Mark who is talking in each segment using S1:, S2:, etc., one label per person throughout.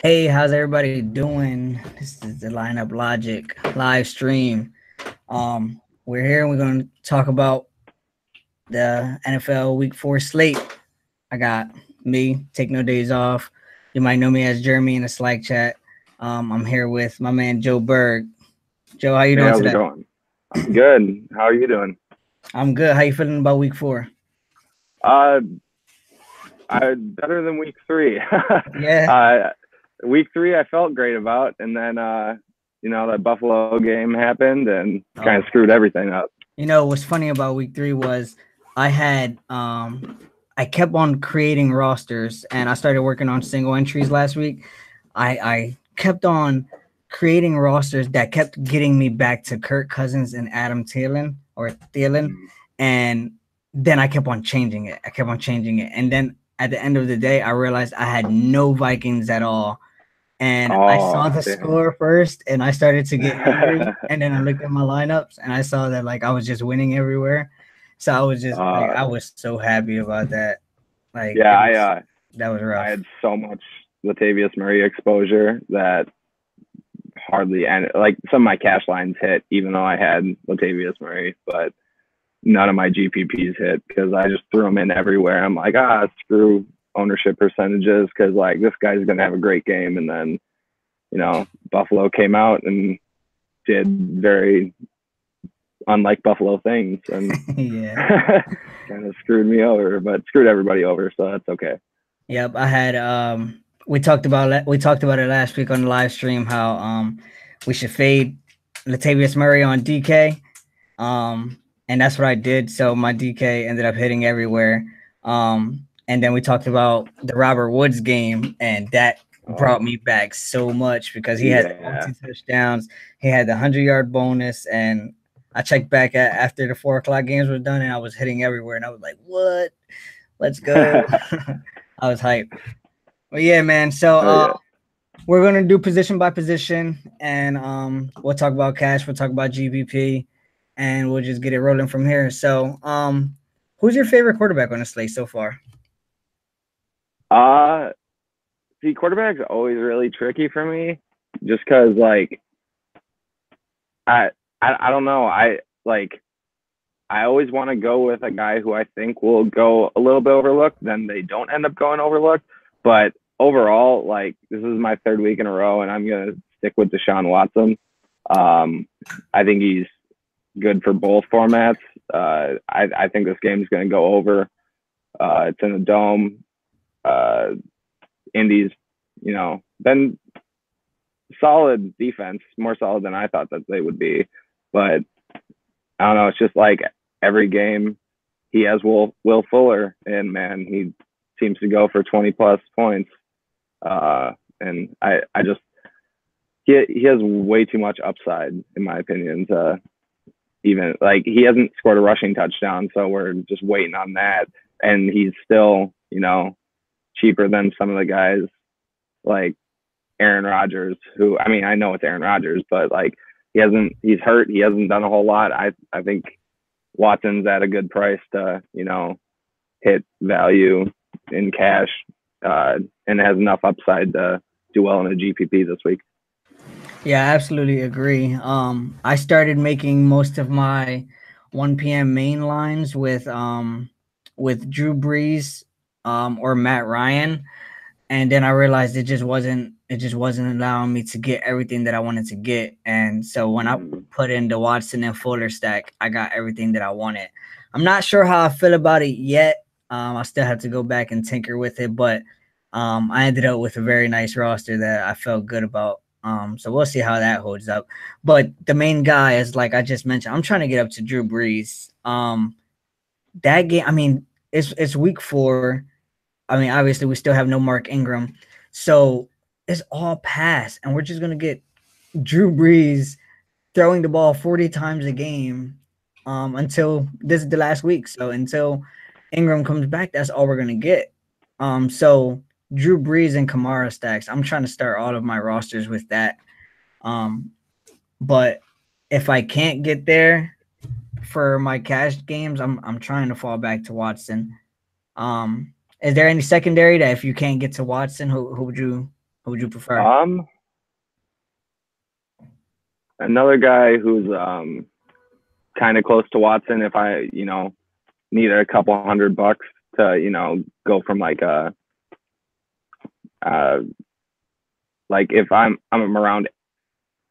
S1: Hey, how's everybody doing? This is the Lineup Logic live stream. We're here and we're going to talk about the NFL Week 4 slate. I got me, take no days off. You might know me as Jeremy in the Slack chat. I'm here with my man Joe Berg. Joe, how you doing
S2: how's
S1: today?
S2: it going? I'm good. How are you doing?
S1: I'm good. How you feeling about Week 4?
S2: Better than week 3.
S1: Yeah.
S2: Week 3 I felt great about, and then that Buffalo game happened and kind of screwed everything up.
S1: You know what's funny about Week 3 was I kept on creating rosters and I started working on single entries last week. I kept on creating rosters that kept getting me back to Kirk Cousins and Adam Thielen, and then I kept on changing it. And then at the end of the day, I realized I had no Vikings at all. And I saw the score first and I started to get angry. And then I looked at my lineups and I saw that I was just winning everywhere. So I was just I was so happy about that. That was rough.
S2: I had so much Latavius Murray exposure that hardly ended. Some of my cash lines hit, even though I had Latavius Murray, but none of my GPPs hit because I just threw them in everywhere. I'm like, screw ownership percentages because this guy's gonna have a great game. And then Buffalo came out and did very unlike Buffalo things and kind of screwed me over, but screwed everybody over, so that's okay.
S1: Yep, I had we talked about it last week on the live stream how we should fade Latavius Murray on DK, and that's what I did. So my DK ended up hitting everywhere. And then we talked about the Robert Woods game, and that brought me back so much because he had 2 touchdowns. He had the 100-yard bonus, and I checked back after the 4 o'clock games were done, and I was hitting everywhere, and I was like, what? Let's go. I was hyped. Well, yeah, man. So we're going to do position by position, and we'll talk about cash. We'll talk about GPP, and we'll just get it rolling from here. So who's your favorite quarterback on the slate so far?
S2: See, quarterback's always really tricky for me just because I don't know. I always want to go with a guy who I think will go a little bit overlooked, then they don't end up going overlooked. But overall, this is my 3rd week in a row, and I'm gonna stick with Deshaun Watson. I think he's good for both formats. I think this game's gonna go over. It's in the dome. Indy's, been solid defense, more solid than I thought that they would be. But I don't know. It's just every game he has Will Fuller, and man, he seems to go for 20+ points. And I just he has way too much upside in my opinion to even he hasn't scored a rushing touchdown, so we're just waiting on that. And he's still cheaper than some of the guys like Aaron Rodgers, who I know it's Aaron Rodgers, but he's hurt. He hasn't done a whole lot. I think Watson's at a good price to, hit value in cash and has enough upside to do well in a GPP this week.
S1: Yeah, I absolutely agree. I started making most of my 1 p.m. main lines with Drew Brees or Matt Ryan, and then I realized it just wasn't allowing me to get everything that I wanted to get. And so when I put in the Watson and Fuller stack, I got everything that I wanted. I'm not sure how I feel about it yet. I still have to go back and tinker with it, but I ended up with a very nice roster that I felt good about. So we'll see how that holds up. But the main guy is, like I just mentioned, I'm trying to get up to Drew Brees. That game, it's week 4. Obviously we still have no Mark Ingram. So it's all pass, and we're just going to get Drew Brees throwing the ball 40 times a game until this is the last week. So until Ingram comes back, that's all we're going to get. So Drew Brees and Kamara stacks. I'm trying to start all of my rosters with that. But if I can't get there for my cash games, I'm trying to fall back to Watson. Is there any secondary that if you can't get to Watson, who would you Who would you prefer?
S2: Another guy who's kind of close to Watson. If I needed a couple $100 to go from like a like if I'm around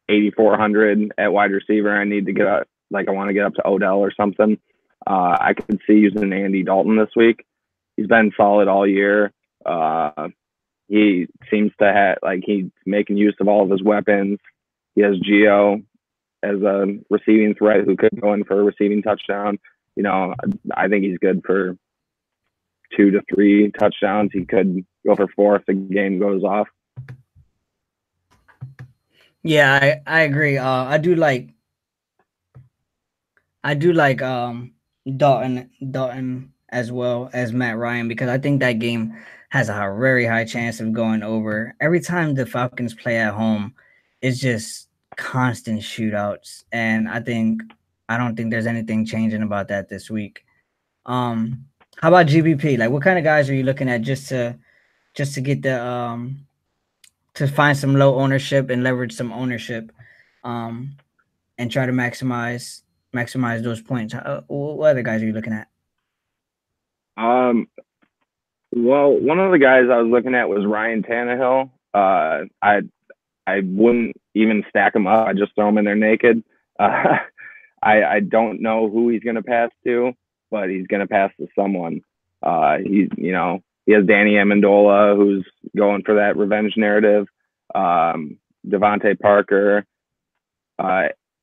S2: 8,400 at wide receiver, I need to get up, like I want to get up to Odell or something. I could see using Andy Dalton this week. He's been solid all year. He seems to have, like, he's making use of all of his weapons. He has Geo as a receiving threat who could go in for a receiving touchdown. I think he's good for 2 to 3 touchdowns. He could go for 4 if the game goes off.
S1: Yeah, I agree. I do like Dalton as well as Matt Ryan, because I think that game has a very high chance of going over. Every time the Falcons play at home, it's just constant shootouts, and I don't think there's anything changing about that this week. How about GBP? Like, what kind of guys are you looking at just to get the to find some low ownership and leverage some ownership, and try to maximize those points? What other guys are you looking at?
S2: Well, one of the guys I was looking at was Ryan Tannehill. I wouldn't even stack him up. I just throw him in there naked. I don't know who he's going to pass to, but he's going to pass to someone. He has Danny Amendola, who's going for that revenge narrative. Devontae Parker,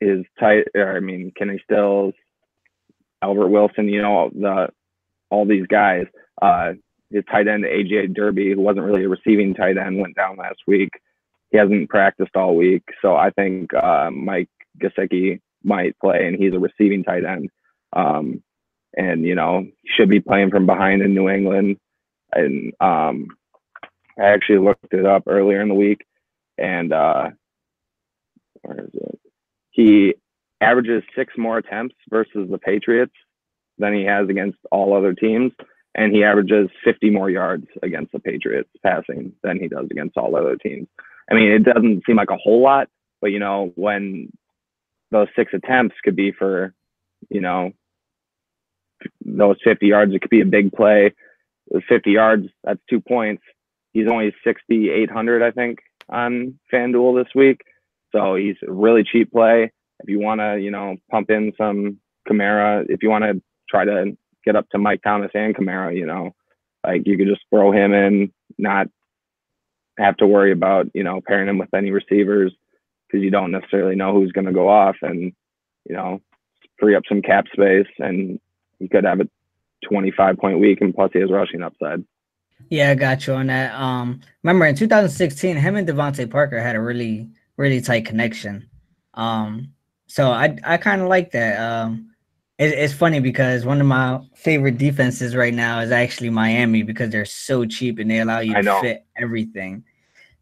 S2: is tight. Kenny Stills, Albert Wilson. All these guys. His tight end AJ Derby, who wasn't really a receiving tight end, went down last week. He hasn't practiced all week, so I think Mike Gesicki might play, and he's a receiving tight end. Should be playing from behind in New England. And I actually looked it up earlier in the week, and where is it? He averages 6 more attempts versus the Patriots than he has against all other teams, and he averages 50 more yards against the Patriots passing than he does against all other teams. I mean, it doesn't seem like a whole lot, but when those 6 attempts could be for those 50 yards, it could be a big play. 50 yards, that's 2 points. He's only 6,800, I think, on FanDuel this week. So he's a really cheap play. If you want to, pump in some Kamara, if you want to try to get up to Mike Thomas and Kamara, like you could just throw him in, not have to worry about, pairing him with any receivers, because you don't necessarily know who's going to go off, and, free up some cap space, and you could have a 25-point week, and plus he has rushing upside.
S1: Yeah, I got you on that. Remember in 2016, him and Devontae Parker had a really, really tight connection. So I kind of like that. It's funny because one of my favorite defenses right now is actually Miami, because they're so cheap and they allow you to fit everything.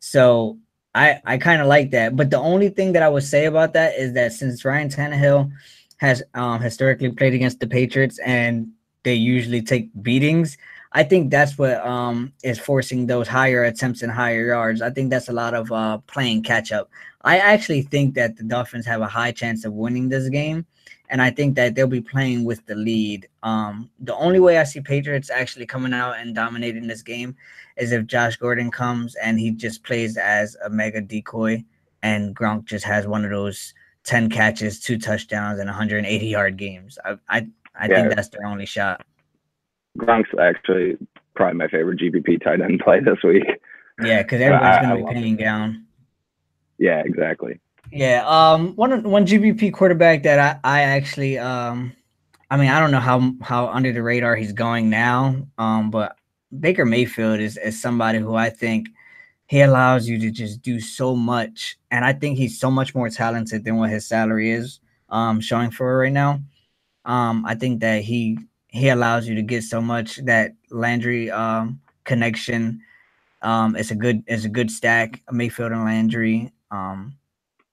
S1: So I kind of like that. But the only thing that I would say about that is that since Ryan Tannehill has historically played against the Patriots and they usually take beatings, I think that's what is forcing those higher attempts and higher yards. I think that's a lot of playing catch up. I actually think that the Dolphins have a high chance of winning this game, and I think that they'll be playing with the lead. The only way I see Patriots actually coming out and dominating this game is if Josh Gordon comes and he just plays as a mega decoy, and Gronk just has one of those 10 catches, 2 touchdowns, and 180-yard games. I think that's their only shot.
S2: Gronk's actually probably my favorite GPP tight end play this week.
S1: Yeah, because everybody's going to be paying down.
S2: Yeah, exactly.
S1: Yeah, one GPP quarterback that I actually I don't know how under the radar he's going now, but Baker Mayfield is somebody who I think he allows you to just do so much, and I think he's so much more talented than what his salary is showing for right now. I think that he allows you to get so much. That Landry connection is a good stack. Mayfield and Landry.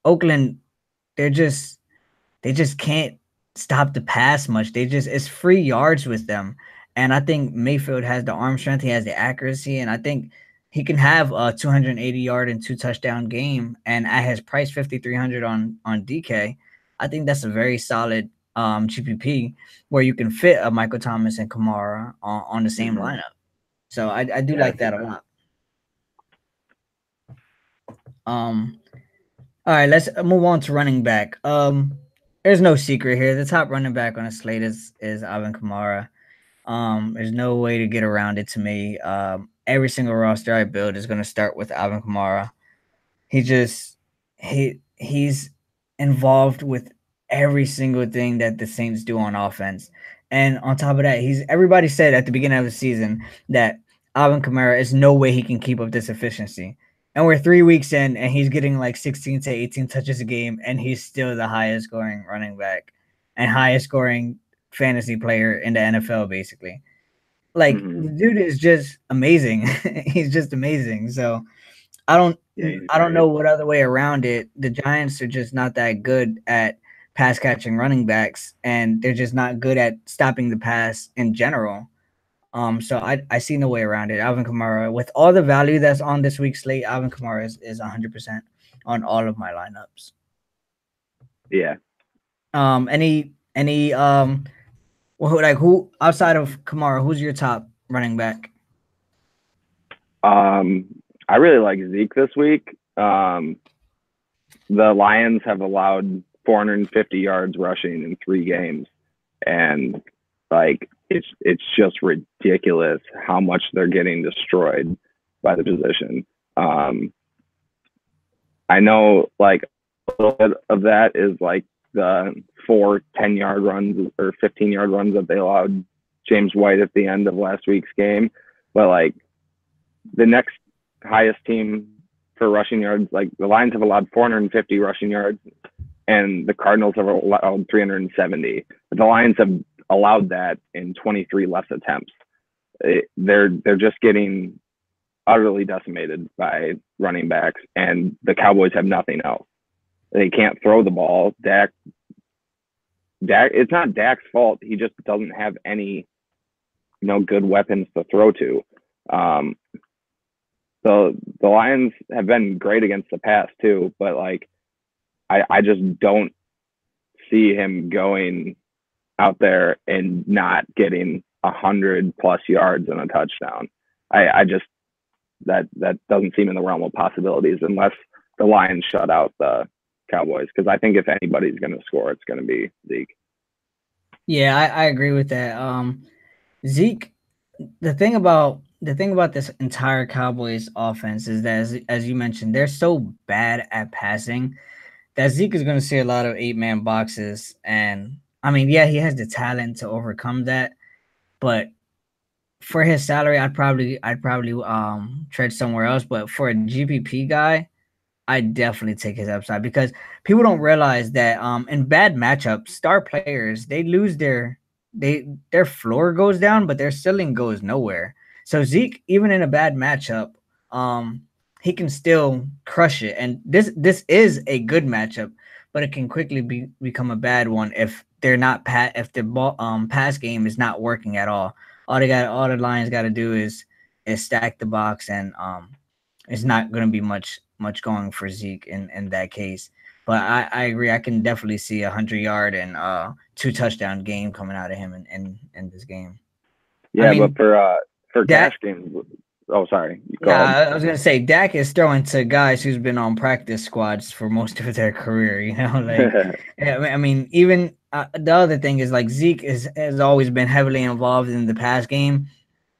S1: Oakland, they just can't stop the pass much. It's free yards with them. And I think Mayfield has the arm strength, he has the accuracy, and I think he can have a 280-yard and 2 touchdown game, and at his price 5,300 on DK, I think that's a very solid GPP where you can fit a Michael Thomas and Kamara on the same
S2: Mm-hmm.
S1: lineup. So I do
S2: Yeah.
S1: like that a lot. Um, all right, let's move on to running back. There's no secret here. The top running back on the slate is Alvin Kamara. There's no way to get around it to me. Every single roster I build is going to start with Alvin Kamara. He just he's involved with every single thing that the Saints do on offense. And on top of that, everybody said at the beginning of the season that Alvin Kamara is no way he can keep up this efficiency. And we're 3 weeks in and he's getting like 16 to 18 touches a game, and he's still the highest scoring running back and highest scoring fantasy player in the NFL, basically. Like the dude is just amazing. He's just amazing. So I don't
S2: Yeah,
S1: I don't know what other way around it. The Giants are just not that good at pass catching running backs, and they're just not good at stopping the pass in general. So I see no way around it. Alvin Kamara, with all the value that's on this week's slate, Alvin Kamara is 100% on all of my lineups.
S2: Yeah.
S1: Any well, like who outside of Kamara, who's your top running back?
S2: I really like Zeke this week. The Lions have allowed 450 yards rushing in 3 games, and like it's just ridiculous how much they're getting destroyed by the position. I know like a little bit of that is like the 4 10-yard runs or 15-yard runs that they allowed James White at the end of last week's game, but like the next highest team for rushing yards, like the Lions have allowed 450 rushing yards, and the Cardinals have allowed 370. But the Lions have allowed that in 23 less attempts. They're just getting utterly decimated by running backs, and the Cowboys have nothing else. They can't throw the ball. Dak. It's not Dak's fault. He just doesn't have any, good weapons to throw to. So the Lions have been great against the pass too, but like I just don't see him going out there and not getting 100+ yards and a touchdown. I just that doesn't seem in the realm of possibilities unless the Lions shut out the Cowboys, because I think if anybody's going to score, it's going to be Zeke.
S1: Yeah, I agree with that. Zeke, the thing about this entire Cowboys offense is that, as you mentioned, they're so bad at passing that Zeke is going to see a lot of 8-man boxes. And I mean, yeah, he has the talent to overcome that, but for his salary, I'd probably trade somewhere else. But for a GPP guy, I definitely take his upside, because people don't realize that in bad matchups, star players, they lose their floor goes down, but their ceiling goes nowhere. So Zeke, even in a bad matchup, he can still crush it. And this is a good matchup, but it can quickly become a bad one if they're not if the ball pass game is not working at all. All the Lions got to do is stack the box, and it's not going to be much going for Zeke in that case. But I agree. I can definitely see 100-yard and 2 touchdown game coming out of him in this game.
S2: Yeah, I mean, but for
S1: Dak,
S2: cash games, oh sorry,
S1: go ahead. I was gonna say Dak is throwing to guys who's been on practice squads for most of their career. I mean, even the other thing is like Zeke has always been heavily involved in the pass game,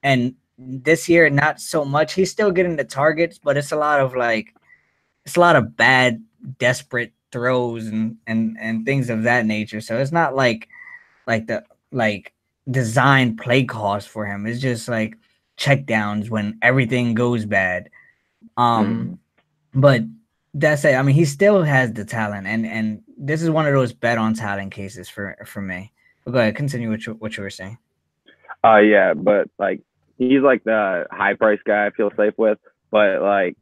S1: and this year not so much. He's still getting the targets, but it's a lot of bad, desperate throws and things of that nature. So it's not like the designed play calls for him. It's just like check downs when everything goes bad. But that's it. I mean, he still has the talent, and this is one of those bet on talent cases for me. But go ahead, continue what you were saying.
S2: Yeah, but like he's like the high price guy I feel safe with. But like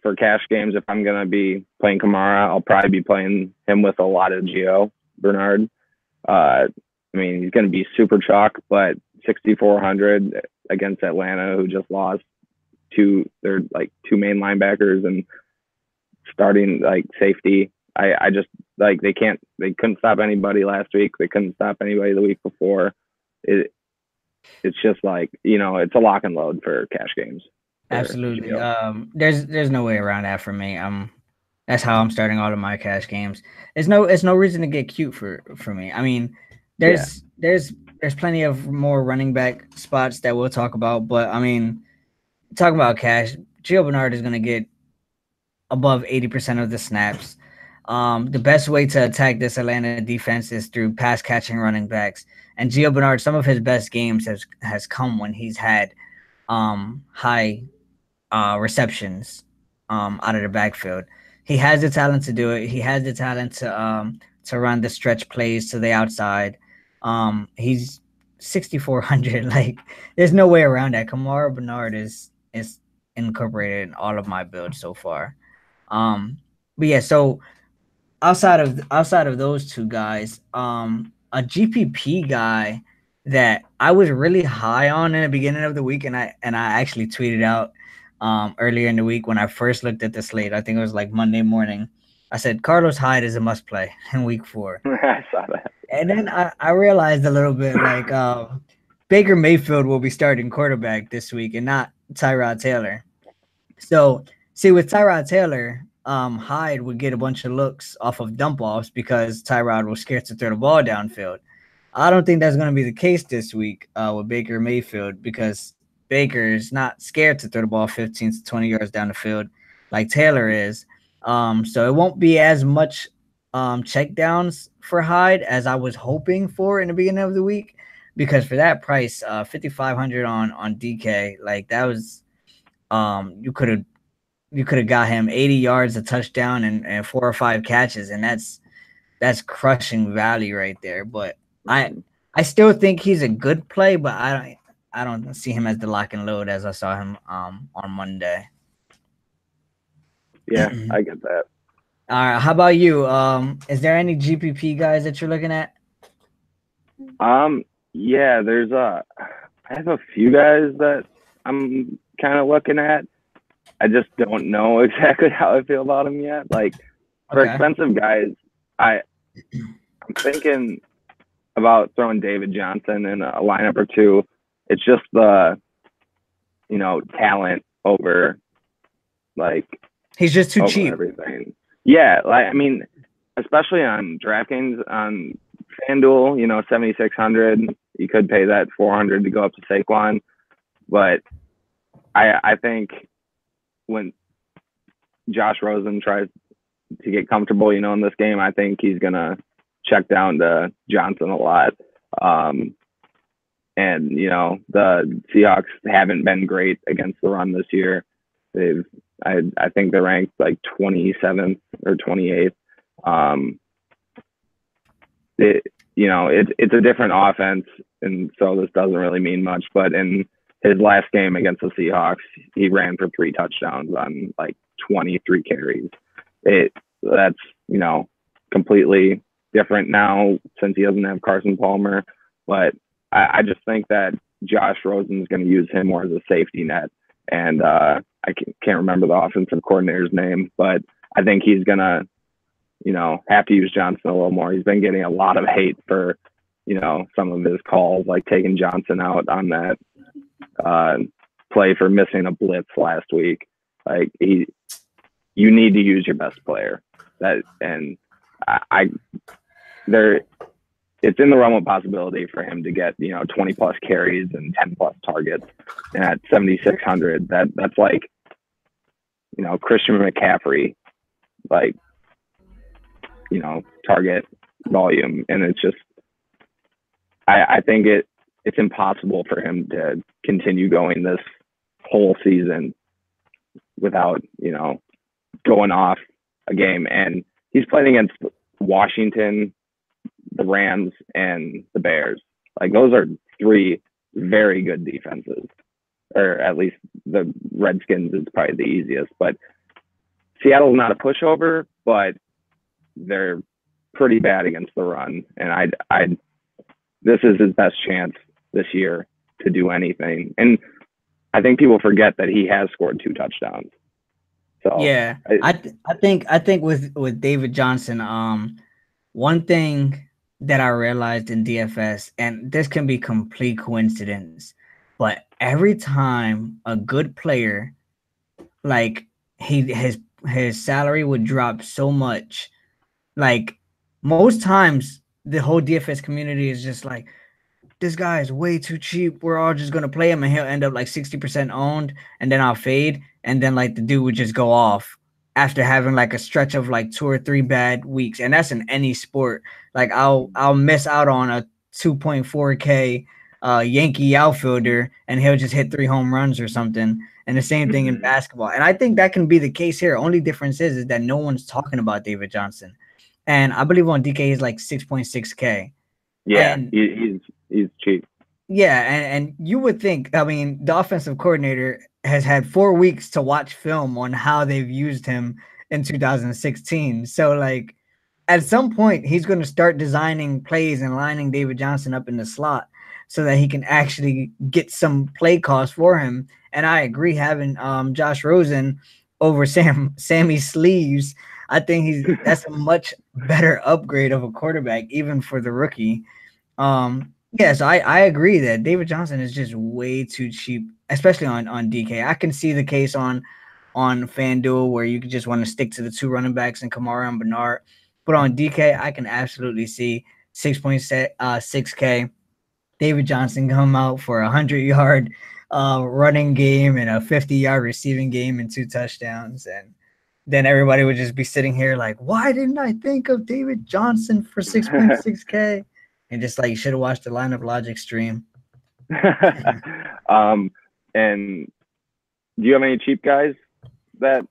S2: for cash games, if I'm gonna be playing Kamara, I'll probably be playing him with a lot of Gio Bernard. I mean, he's gonna be super chalk, but 6,400 against Atlanta, who just lost they're like two main linebackers and starting like safety. I just like they couldn't stop anybody last week. They couldn't stop anybody the week before. It's just like, it's a lock and load for cash games.
S1: Absolutely. There's no way around that for me. That's how I'm starting all of my cash games. It's no reason to get cute for me. I mean, there's plenty of more running back spots that we'll talk about, but I mean, talking about cash, Gio Bernard is gonna get above 80% of the snaps. The best way to attack this Atlanta defense is through pass catching running backs. And Gio Bernard, some of his best games has come when he's had high receptions out of the backfield. He has the talent to do it. He has the talent to run the stretch plays to the outside. He's 6,400. Like, there's no way around that. Kamara Bernard is incorporated in all of my builds so far. But yeah, so outside of those two guys, a GPP guy that I was really high on in the beginning of the week, and I actually tweeted out earlier in the week when I first looked at the slate. I think it was like Monday morning. I said Carlos Hyde is a must play in week 4.
S2: I saw that.
S1: And then I realized a little bit like Baker Mayfield will be starting quarterback this week and not Tyrod Taylor. So see, with Tyrod Taylor, Hyde would get a bunch of looks off of dump offs because Tyrod was scared to throw the ball downfield. I don't think that's going to be the case this week with Baker Mayfield because Baker is not scared to throw the ball 15 to 20 yards down the field like Taylor is. So it won't be as much check downs for Hyde as I was hoping for in the beginning of the week, because for that price, 5,500 on DK, like that was you could have got him 80 yards, a touchdown, and 4 or 5 catches, and that's crushing value right there. But I still think he's a good play, but I don't see him as the lock and load as I saw him on Monday.
S2: Yeah, I get that.
S1: All right, how about you? Is there any GPP guys that you're looking at?
S2: Yeah, I have a few guys that I'm kind of looking at. I just don't know exactly how I feel about them yet. Like for expensive guys, I'm thinking about throwing David Johnson in a lineup or two. It's just the, talent over, like,
S1: he's just too cheap.
S2: Everything. Yeah, like I mean, especially on DraftKings, on FanDuel, 7,600. You could pay that 400 to go up to Saquon, but I think when Josh Rosen tries to get comfortable, in this game, I think he's gonna check down to Johnson a lot. And the Seahawks haven't been great against the run this year. I think they're ranked like 27th or 28th. It's a different offense, and so this doesn't really mean much. But in his last game against the Seahawks, he ran for 3 touchdowns on like 23 carries. That's completely different now since he doesn't have Carson Palmer. But I just think that Josh Rosen is going to use him more as a safety net. And I can't remember the offensive coordinator's name, but I think he's going to, have to use Johnson a little more. He's been getting a lot of hate for, some of his calls, like taking Johnson out on that play for missing a blitz last week. Like you need to use your best player. It's in the realm of possibility for him to get 20 plus carries and 10 plus targets. And at 7,600, that's like Christian McCaffrey, like target volume. And it's just I think it's impossible for him to continue going this whole season without going off a game. And he's playing against Washington, the Rams, and the Bears. Like those are 3 very good defenses, or at least the Redskins is probably the easiest. But Seattle's not a pushover, but they're pretty bad against the run. And this is his best chance this year to do anything. And I think people forget that he has scored 2 touchdowns. So
S1: Yeah, I think with David Johnson, one thing that I realized in DFS, and this can be complete coincidence, but every time a good player, like he his salary would drop so much, like most times the whole DFS community is just like, this guy is way too cheap. We're all just gonna play him, and he'll end up like 60% owned, and then I'll fade, and then like the dude would just go off after having like a stretch of like 2 or 3 bad weeks, and that's in any sport. Like I'll miss out on a 2.4K Yankee outfielder, and he'll just hit 3 home runs or something. And the same thing in basketball. And I think that can be the case here. Only difference is that no one's talking about David Johnson, and I believe on DK he's like 6.6K.
S2: yeah,
S1: And
S2: he's cheap.
S1: yeah, and you would think, I mean, the offensive coordinator has had 4 weeks to watch film on how they've used him in 2016. So, like, at some point, he's going to start designing plays and lining David Johnson up in the slot so that he can actually get some play calls for him. And I agree, having Josh Rosen over Sammy Sleeves, I think that's a much better upgrade of a quarterback, even for the rookie. Yes, I agree that David Johnson is just way too cheap, especially on DK. I can see the case on FanDuel where you just want to stick to the 2 running backs and Kamara and Bernard. But on DK, I can absolutely see 6.6K David Johnson come out for 100-yard running game and a 50-yard receiving game and 2 touchdowns. And then everybody would just be sitting here like, why didn't I think of David Johnson for 6.6K? And just like, you should have watched the lineup logic stream.
S2: And do you have any cheap guys that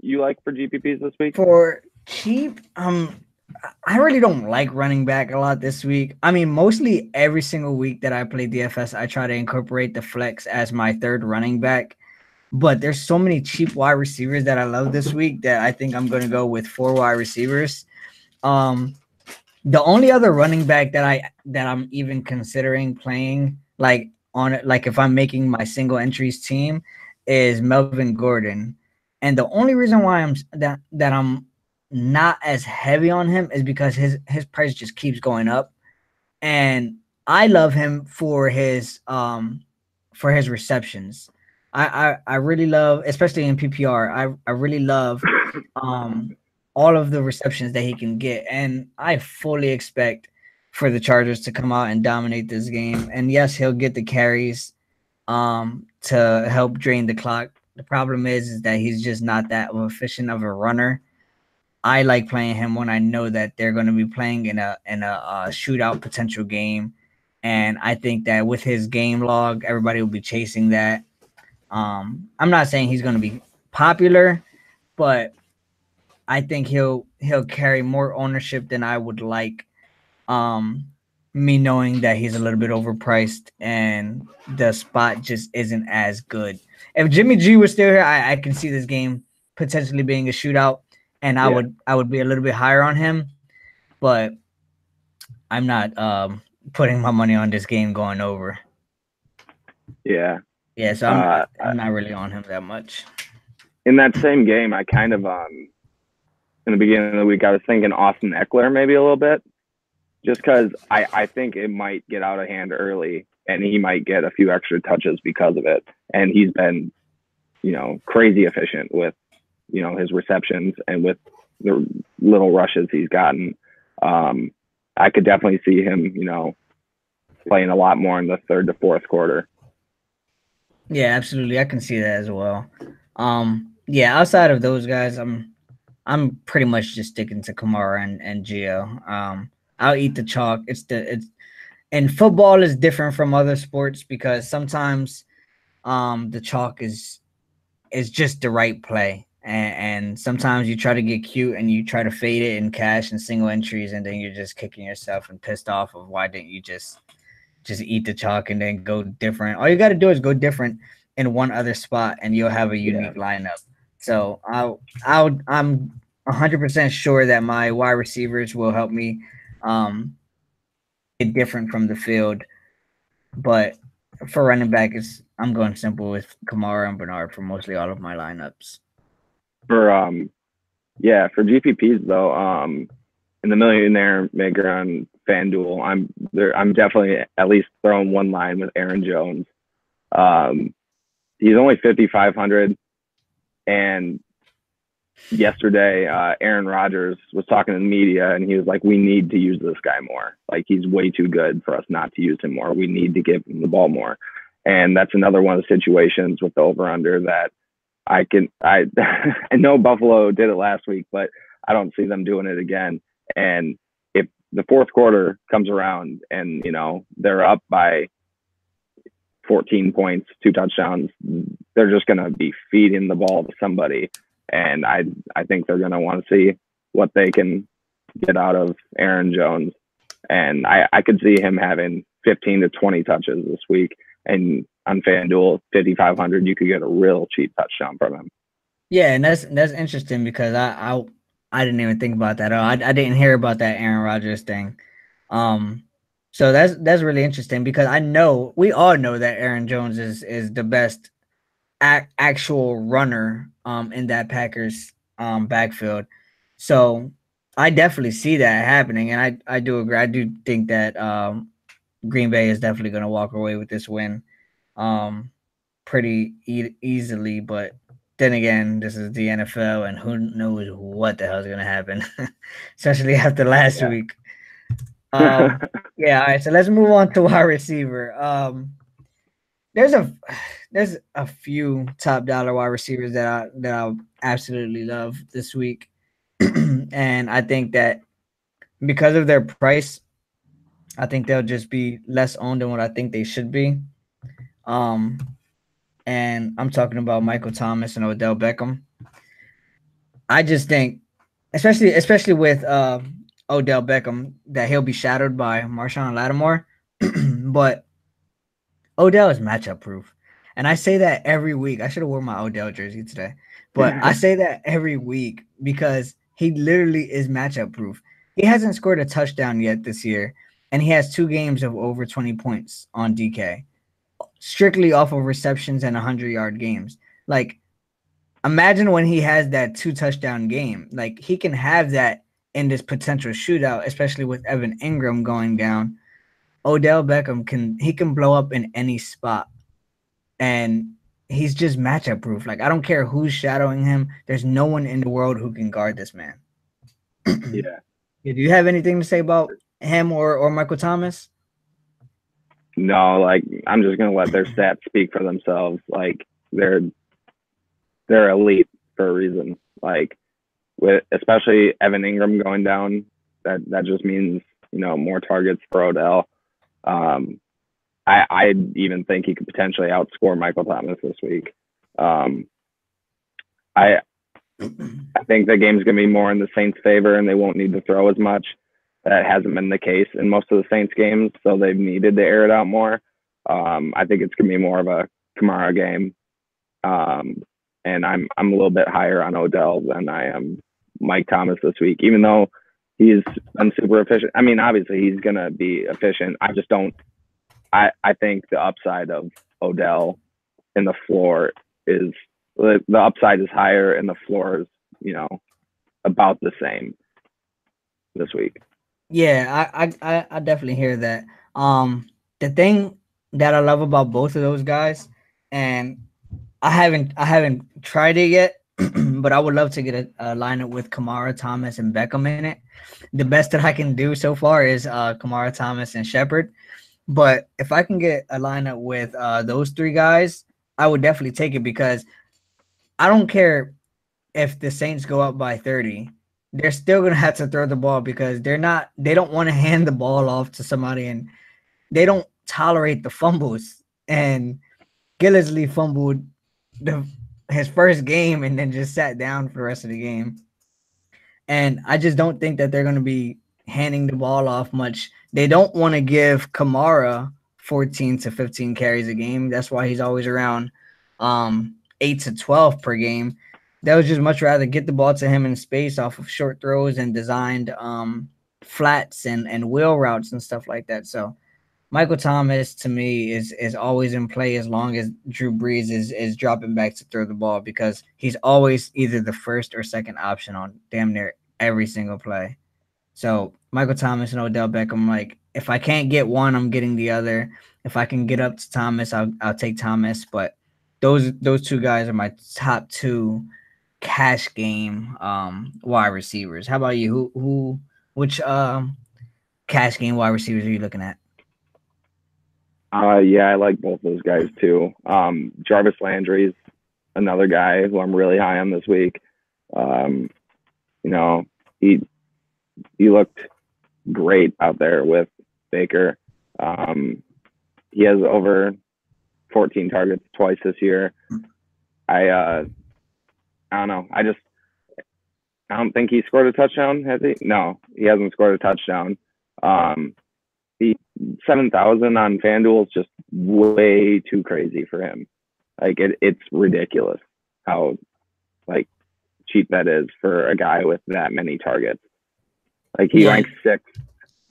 S2: you like for GPPs this week?
S1: For cheap, I really don't like running back a lot this week. I mean, mostly every single week that I play DFS, I try to incorporate the flex as my third running back. But there's so many cheap wide receivers that I love this week that I think I'm going to go with 4 wide receivers. The only other running back that I'm even considering playing, like on it, like if I'm making my single entries team, is Melvin Gordon. And the only reason why I'm not as heavy on him is because his price just keeps going up. And I love him for his receptions. I really love, especially in PPR, I really love all of the receptions that he can get. And I fully expect for the Chargers to come out and dominate this game. And yes, he'll get the carries to help drain the clock. The problem is that he's just not that efficient of a runner. I like playing him when I know that they're going to be playing in a shootout potential game. And I think that with his game log, everybody will be chasing that. I'm not saying he's going to be popular, but I think he'll carry more ownership than I would like. Me knowing that he's a little bit overpriced and the spot just isn't as good. If Jimmy G was still here, I can see this game potentially being a shootout, and I would be a little bit higher on him, but I'm not putting my money on this game going over.
S2: Yeah.
S1: Yeah, so I'm not really on him that much.
S2: In that same game, I kind of in the beginning of the week, I was thinking Austin Eckler maybe a little bit, just because I think it might get out of hand early and he might get a few extra touches because of it. And he's been, crazy efficient with, his receptions and with the little rushes he's gotten. I could definitely see him, playing a lot more in the third to fourth quarter.
S1: Yeah, absolutely. I can see that as well. Yeah, outside of those guys, I'm pretty much just sticking to Kamara and Gio. I'll eat the chalk. And football is different from other sports because sometimes the chalk is just the right play. And sometimes you try to get cute and you try to fade it in cash and single entries, and then you're just kicking yourself and pissed off of why didn't you just eat the chalk and then go different. All you got to do is go different in one other spot and you'll have a unique lineup. So I'm 100% sure that my wide receivers will help me get different from the field. But for running back, I'm going simple with Kamara and Bernard for mostly all of my lineups.
S2: For yeah, for GPPs though, in the Millionaire Maker on FanDuel, I'm definitely at least throwing one line with Aaron Jones. He's only 5,500, and yesterday Aaron Rodgers was talking to the media, and he was like, "We need to use this guy more. Like he's way too good for us not to use him more. We need to give him the ball more." And that's another one of the situations with the over under that I I know Buffalo did it last week, but I don't see them doing it again. And if the fourth quarter comes around and they're up by 14 points, 2 touchdowns, they're just going to be feeding the ball to somebody. And I think they're going to want to see what they can get out of Aaron Jones. And I could see him having 15 to 20 touches this week. And on FanDuel, 5,500, you could get a real cheap touchdown from him.
S1: Yeah, and that's interesting because I didn't even think about that. I didn't hear about that Aaron Rodgers thing. So that's really interesting because we all know that Aaron Jones is the best actual runner in that Packers backfield. So I definitely see that happening, and I do agree. I do think that Green Bay is definitely going to walk away with this win pretty easily, but then again, this is the NFL, and who knows what the hell is going to happen, especially after last week. Yeah, all right. So let's move on to wide receiver. There's a few top dollar wide receivers that I absolutely love this week, and I think that because of their price, I think they'll just be less owned than what I think they should be. And I'm talking about Michael Thomas and Odell Beckham. I just think, especially with Odell Beckham, that he'll be shadowed by Marshawn Lattimore, but Odell is matchup proof. And I say that every week. I should have worn my Odell jersey today. But I say that every week because he literally is matchup proof. He hasn't scored a touchdown yet this year, and he has 2 games of over 20 points on DK, strictly off of receptions and 100-yard games. Like, imagine when he has that 2 touchdown game. Like, he can have that in this potential shootout, especially with Evan Ingram going down. Odell Beckham can blow up in any spot, and he's just matchup proof. Like, I don't care who's shadowing him. There's no one in the world who can guard this man.
S2: Yeah.
S1: Do you have anything to say about him or Michael Thomas?
S2: No, like I'm just gonna let their stats speak for themselves. Like they're elite for a reason. Like with especially Evan Ingram going down, that just means more targets for Odell. I even think he could potentially outscore Michael Thomas this week. I think the game's gonna be more in the Saints' favor, and they won't need to throw as much. That hasn't been the case in most of the Saints games, so they've needed to air it out more. I think it's gonna be more of a Kamara game, and I'm a little bit higher on Odell than I am Mike Thomas this week, even though he's been super efficient. I mean, obviously he's gonna be efficient. I just don't. I think the upside of Odell in the floor is the upside is higher, and the floor is about the same this week.
S1: Yeah, I definitely hear that. The thing that I love about both of those guys, and I haven't tried it yet, but I would love to get a lineup with Kamara, Thomas, and Beckham in it. The best that I can do so far is Kamara, Thomas, and Shepard. But if I can get a lineup with those 3 guys, I would definitely take it because I don't care if the Saints go up by 30. They're still gonna have to throw the ball because they don't want to hand the ball off to somebody, and they don't tolerate the fumbles. And Gillisley fumbled his first game and then just sat down for the rest of the game. And I just don't think that they're gonna be handing the ball off much. They don't want to give Kamara 14 to 15 carries a game. That's why he's always around 8 to 12 per game. They would just much rather get the ball to him in space off of short throws and designed flats and wheel routes and stuff like that. So Michael Thomas to me is always in play as long as Drew Brees is dropping back to throw the ball because he's always either the first or second option on damn near every single play. So Michael Thomas and Odell Beckham, like if I can't get one, I'm getting the other. If I can get up to Thomas, I'll take Thomas. But those two guys are my top two cash game wide receivers. How about you? Who which cash game wide receivers are you looking at?
S2: Yeah, I like both those guys too. Jarvis Landry's another guy who I'm really high on this week. Um, you know, he he looked great out there with Baker. Um, he has over 14 targets twice this year. I I don't know. I don't think he scored a touchdown. Has he? No, he hasn't scored a touchdown. Um, he 7,000 on FanDuel is just way too crazy for him. Like it's ridiculous how like cheap that is for a guy with that many targets. Like he
S1: Yeah,
S2: ranks sixth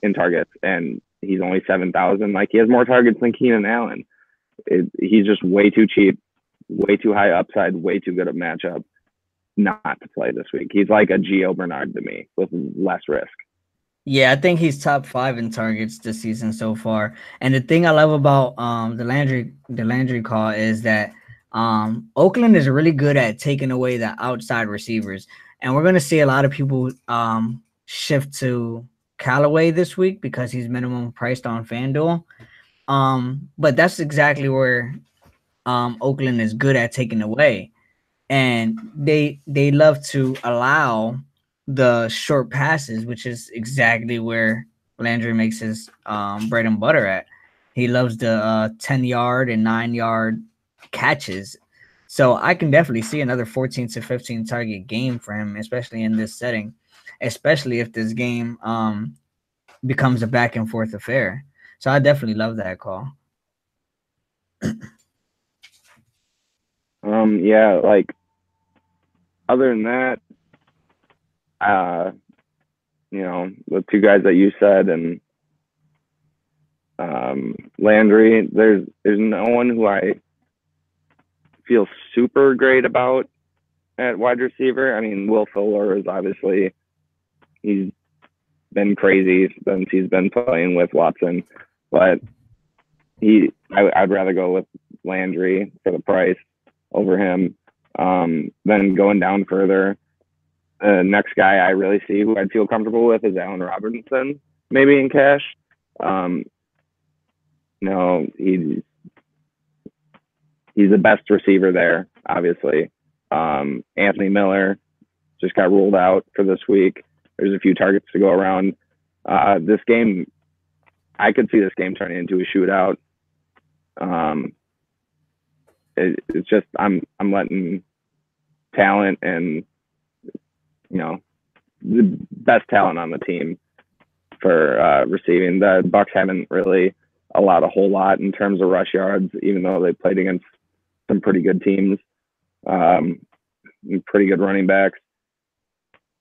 S2: in targets, and he's only 7,000. Like he has more targets than Keenan Allen. He's just way too cheap, way too high upside, way too good a matchup not to play this week. He's like a Gio Bernard to me with less risk.
S1: yeah, I think he's top five in targets this season so far. And the thing I love about the Landry call is that Oakland is really good at taking away the outside receivers, and we're gonna see a lot of people shift to Callaway this week because he's minimum priced on FanDuel. But that's exactly where Oakland is good at taking away, and they love to allow the short passes, which is exactly where Landry makes his bread and butter at. He loves the 10-yard and 9-yard catches. So I can definitely see another 14 to 15 target game for him, especially in this setting, especially if this game becomes a back and forth affair. So I definitely love that call.
S2: Yeah, like other than that, uh, the two guys that you said and Landry, there's no one who I feel super great about at wide receiver. I mean, Will Fuller is obviously he's been crazy since he's been playing with Watson, but I'd rather go with Landry for the price over him. Then going down further, the next guy I really see who I'd feel comfortable with is Allen Robinson, maybe in cash. Um, no, he's the best receiver there, obviously. Anthony Miller just got ruled out for this week. There's a few targets to go around. This game, I could see this game turning into a shootout. It's just I'm letting talent and the best talent on the team for receiving. The Bucks haven't really allowed a whole lot in terms of rush yards, even though they played against some pretty good teams, pretty good running backs.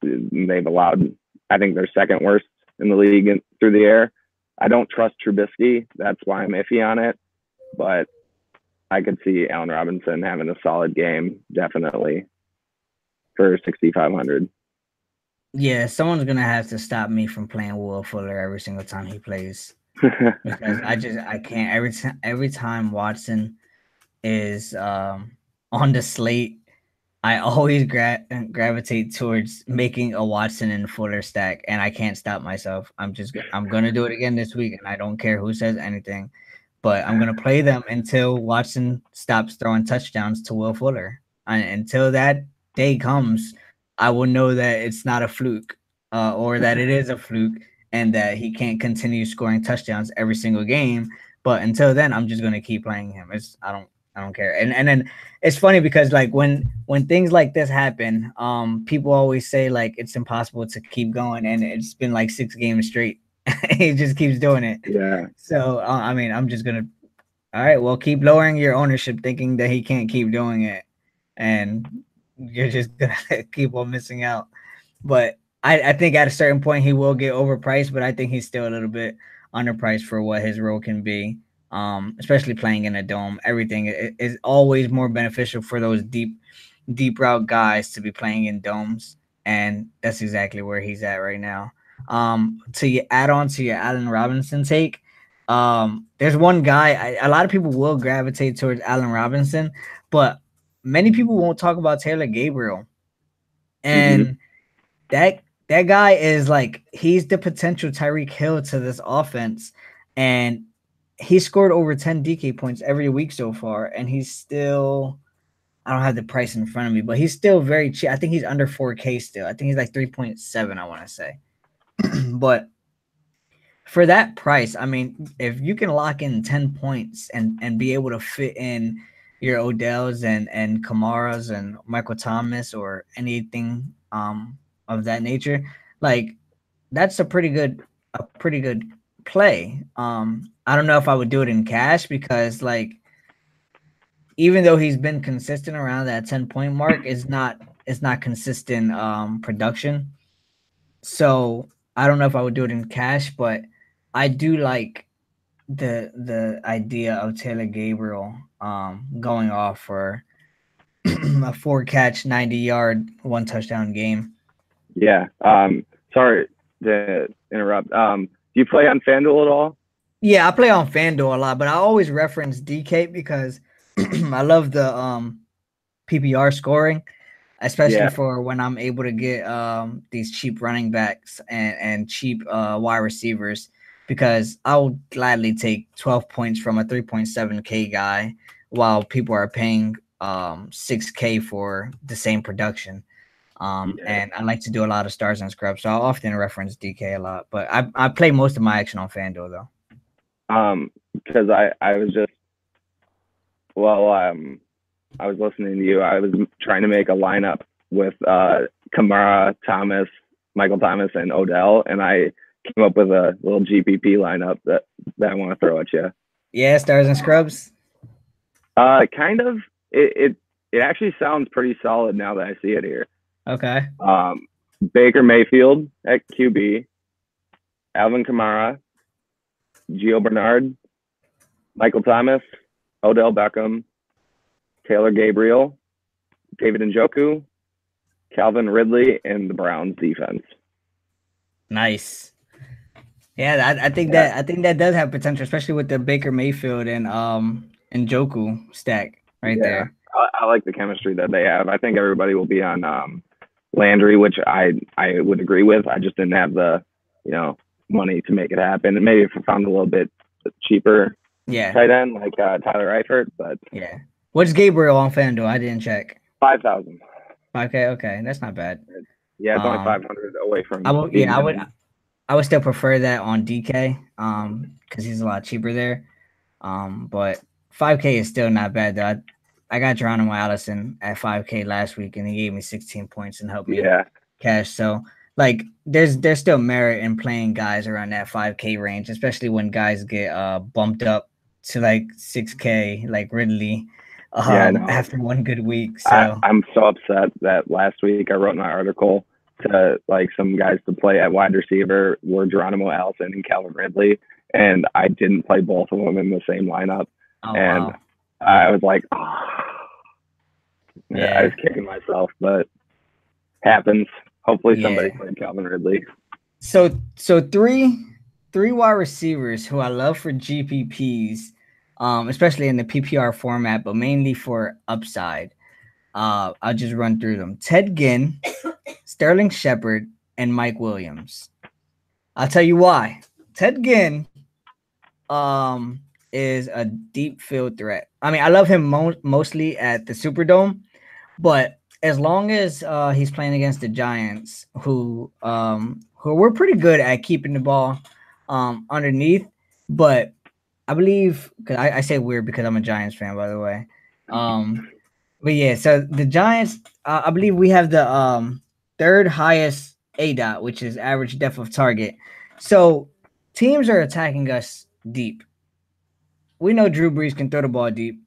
S2: They've allowed, I think they're second worst in the league through the air. I don't trust Trubisky. That's why I'm iffy on it. But I could see Allen Robinson having a solid game, definitely, for 6,500.
S1: Yeah, someone's gonna have to stop me from playing Will Fuller every single time he plays because I can't every time Watson is on the slate, I always gravitate towards making a Watson and Fuller stack, and I can't stop myself. I'm gonna do it again this week, and I don't care who says anything, but I'm gonna play them until Watson stops throwing touchdowns to Will Fuller. And until that day comes, I will know that it's not a fluke, or that it is a fluke, and that he can't continue scoring touchdowns every single game. But until then, I'm just gonna keep playing him. I don't care. And then it's funny because like when things like this happen, people always say like it's impossible to keep going, and it's been like 6 games straight. He just keeps doing it.
S2: Yeah.
S1: So I mean, I'm just gonna. All right, well, keep lowering your ownership, thinking that he can't keep doing it, and you're just gonna keep on missing out. But I think at a certain point he will get overpriced, but I think he's still a little bit underpriced for what his role can be. Especially playing in a dome, everything is always more beneficial for those deep route guys to be playing in domes, and that's exactly where he's at right now. To add on to your Allen Robinson take, there's one guy a lot of people will gravitate towards Allen Robinson, but many people won't talk about Taylor Gabriel,
S2: Mm-hmm.
S1: and that guy is like he's the potential Tyreek Hill to this offense, and he scored over 10 DK points every week so far, and he's still I don't have the price in front of me, but he's still very cheap. I think he's under 4K still. I think he's like 3.7, I want to say. But for that price, I mean, if you can lock in 10 points and be able to fit in your Odells and Kamaras and Michael Thomas or anything of that nature, like that's a pretty good play. I don't know if I would do it in cash because like even though he's been consistent around that 10-point mark, it's not consistent production. So I don't know if I would do it in cash, but I do like the idea of Taylor Gabriel going off for a 4 catch, 90-yard, 1 touchdown game.
S2: Yeah. Sorry to interrupt. Do you play on FanDuel at all?
S1: Yeah, I play on FanDuel a lot, but I always reference DK because I love the PPR scoring, especially
S2: Yeah.
S1: for when I'm able to get these cheap running backs and cheap wide receivers, because I'll gladly take 12 points from a 3.7K guy while people are paying 6K for the same production.
S2: Yeah.
S1: And I like to do a lot of stars and scrubs, so I'll often reference DK a lot. But I play most of my action on FanDuel though.
S2: Because I was just I was listening to you. I was trying to make a lineup with Kamara, Thomas, Michael Thomas, and Odell, and I came up with a little GPP lineup that I want to throw at you.
S1: Yeah, stars and scrubs.
S2: Kind of. It actually sounds pretty solid now that I see it here.
S1: Okay.
S2: Baker Mayfield at QB, Alvin Kamara, Gio Bernard, Michael Thomas, Odell Beckham, Taylor Gabriel, David Njoku, Calvin Ridley, and the Browns defense.
S1: Nice. Yeah, I think that does have potential, especially with the Baker Mayfield and Njoku stack right there.
S2: I like the chemistry that they have. I think everybody will be on Landry, which I would agree with. I just didn't have the money to make it happen. And maybe if I found a little bit cheaper tight end like Tyler Eifert, but
S1: yeah. What's Gabriel on FanDuel? I didn't check.
S2: 5,000.
S1: 5K, okay, that's not bad.
S2: Yeah, it's only 500 away from.
S1: I would still prefer that on DK, because he's a lot cheaper there. But 5K is still not bad though. I got Geronimo Allison at 5K last week, and he gave me 16 points and helped me cash. So like, there's still merit in playing guys around that 5K range, especially when guys get bumped up to like 6K, like Ridley, after one good week. So
S2: I'm so upset that last week I wrote my article to like some guys to play at wide receiver were Geronimo Allison and Calvin Ridley, and I didn't play both of them in the same lineup. Wow. I was like, yeah, I was kicking myself, but happens. Hopefully somebody played Calvin Ridley.
S1: So three wide receivers who I love for GPPs, especially in the PPR format, but mainly for upside. I'll just run through them. Ted Ginn, Sterling Shepard, and Mike Williams. I'll tell you why. Ted Ginn is a deep field threat. I mean, I love him mostly at the Superdome, but as long as he's playing against the Giants, who were pretty good at keeping the ball underneath, but I believe, because I say weird because I'm a Giants fan, by the way. But yeah, so the Giants, I believe we have the third highest ADOT, which is average depth of target. So teams are attacking us deep. We know Drew Brees can throw the ball deep.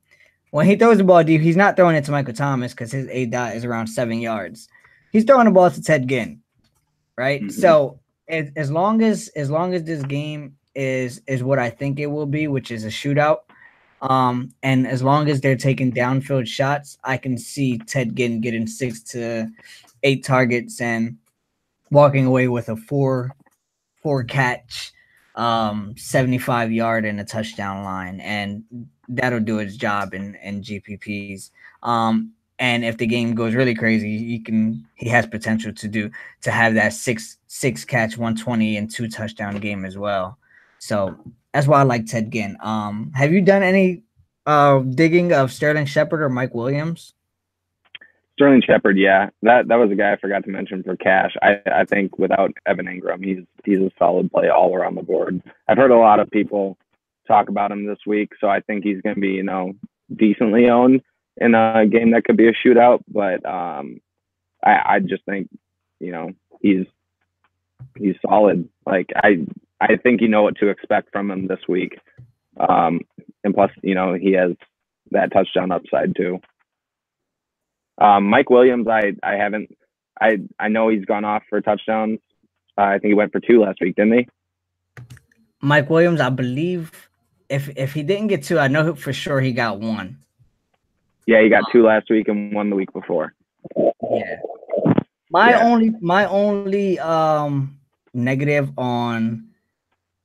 S1: When he throws the ball deep, he's not throwing it to Michael Thomas because his ADOT is around 7 yards. He's throwing the ball to Ted Ginn, right? Mm-hmm. So as long as this game is what I think it will be, which is a shootout. And as long as they're taking downfield shots, I can see Ted Ginn getting 6 to 8 targets and walking away with a four catch, 75-yard and a touchdown line, and that'll do its job in GPPs. And if the game goes really crazy, he has potential to have that six catch 120 and 2 touchdown game as well. So that's why I like Ted Ginn. Have you done any digging of Sterling Shepard or Mike Williams?
S2: Sterling Shepard, yeah, that was a guy I forgot to mention for cash. I think without Evan Ingram, he's a solid play all around the board. I've heard a lot of people talk about him this week, so I think he's going to be decently owned in a game that could be a shootout. But I just think he's solid. Like I think you know what to expect from him this week, and plus he has that touchdown upside too. Mike Williams, I know he's gone off for touchdowns. I think he went for 2 last week, didn't he?
S1: Mike Williams, I believe if he didn't get 2, I know for sure he got 1.
S2: Yeah, he got 2 last week and 1 the week before.
S1: Yeah. My only negative on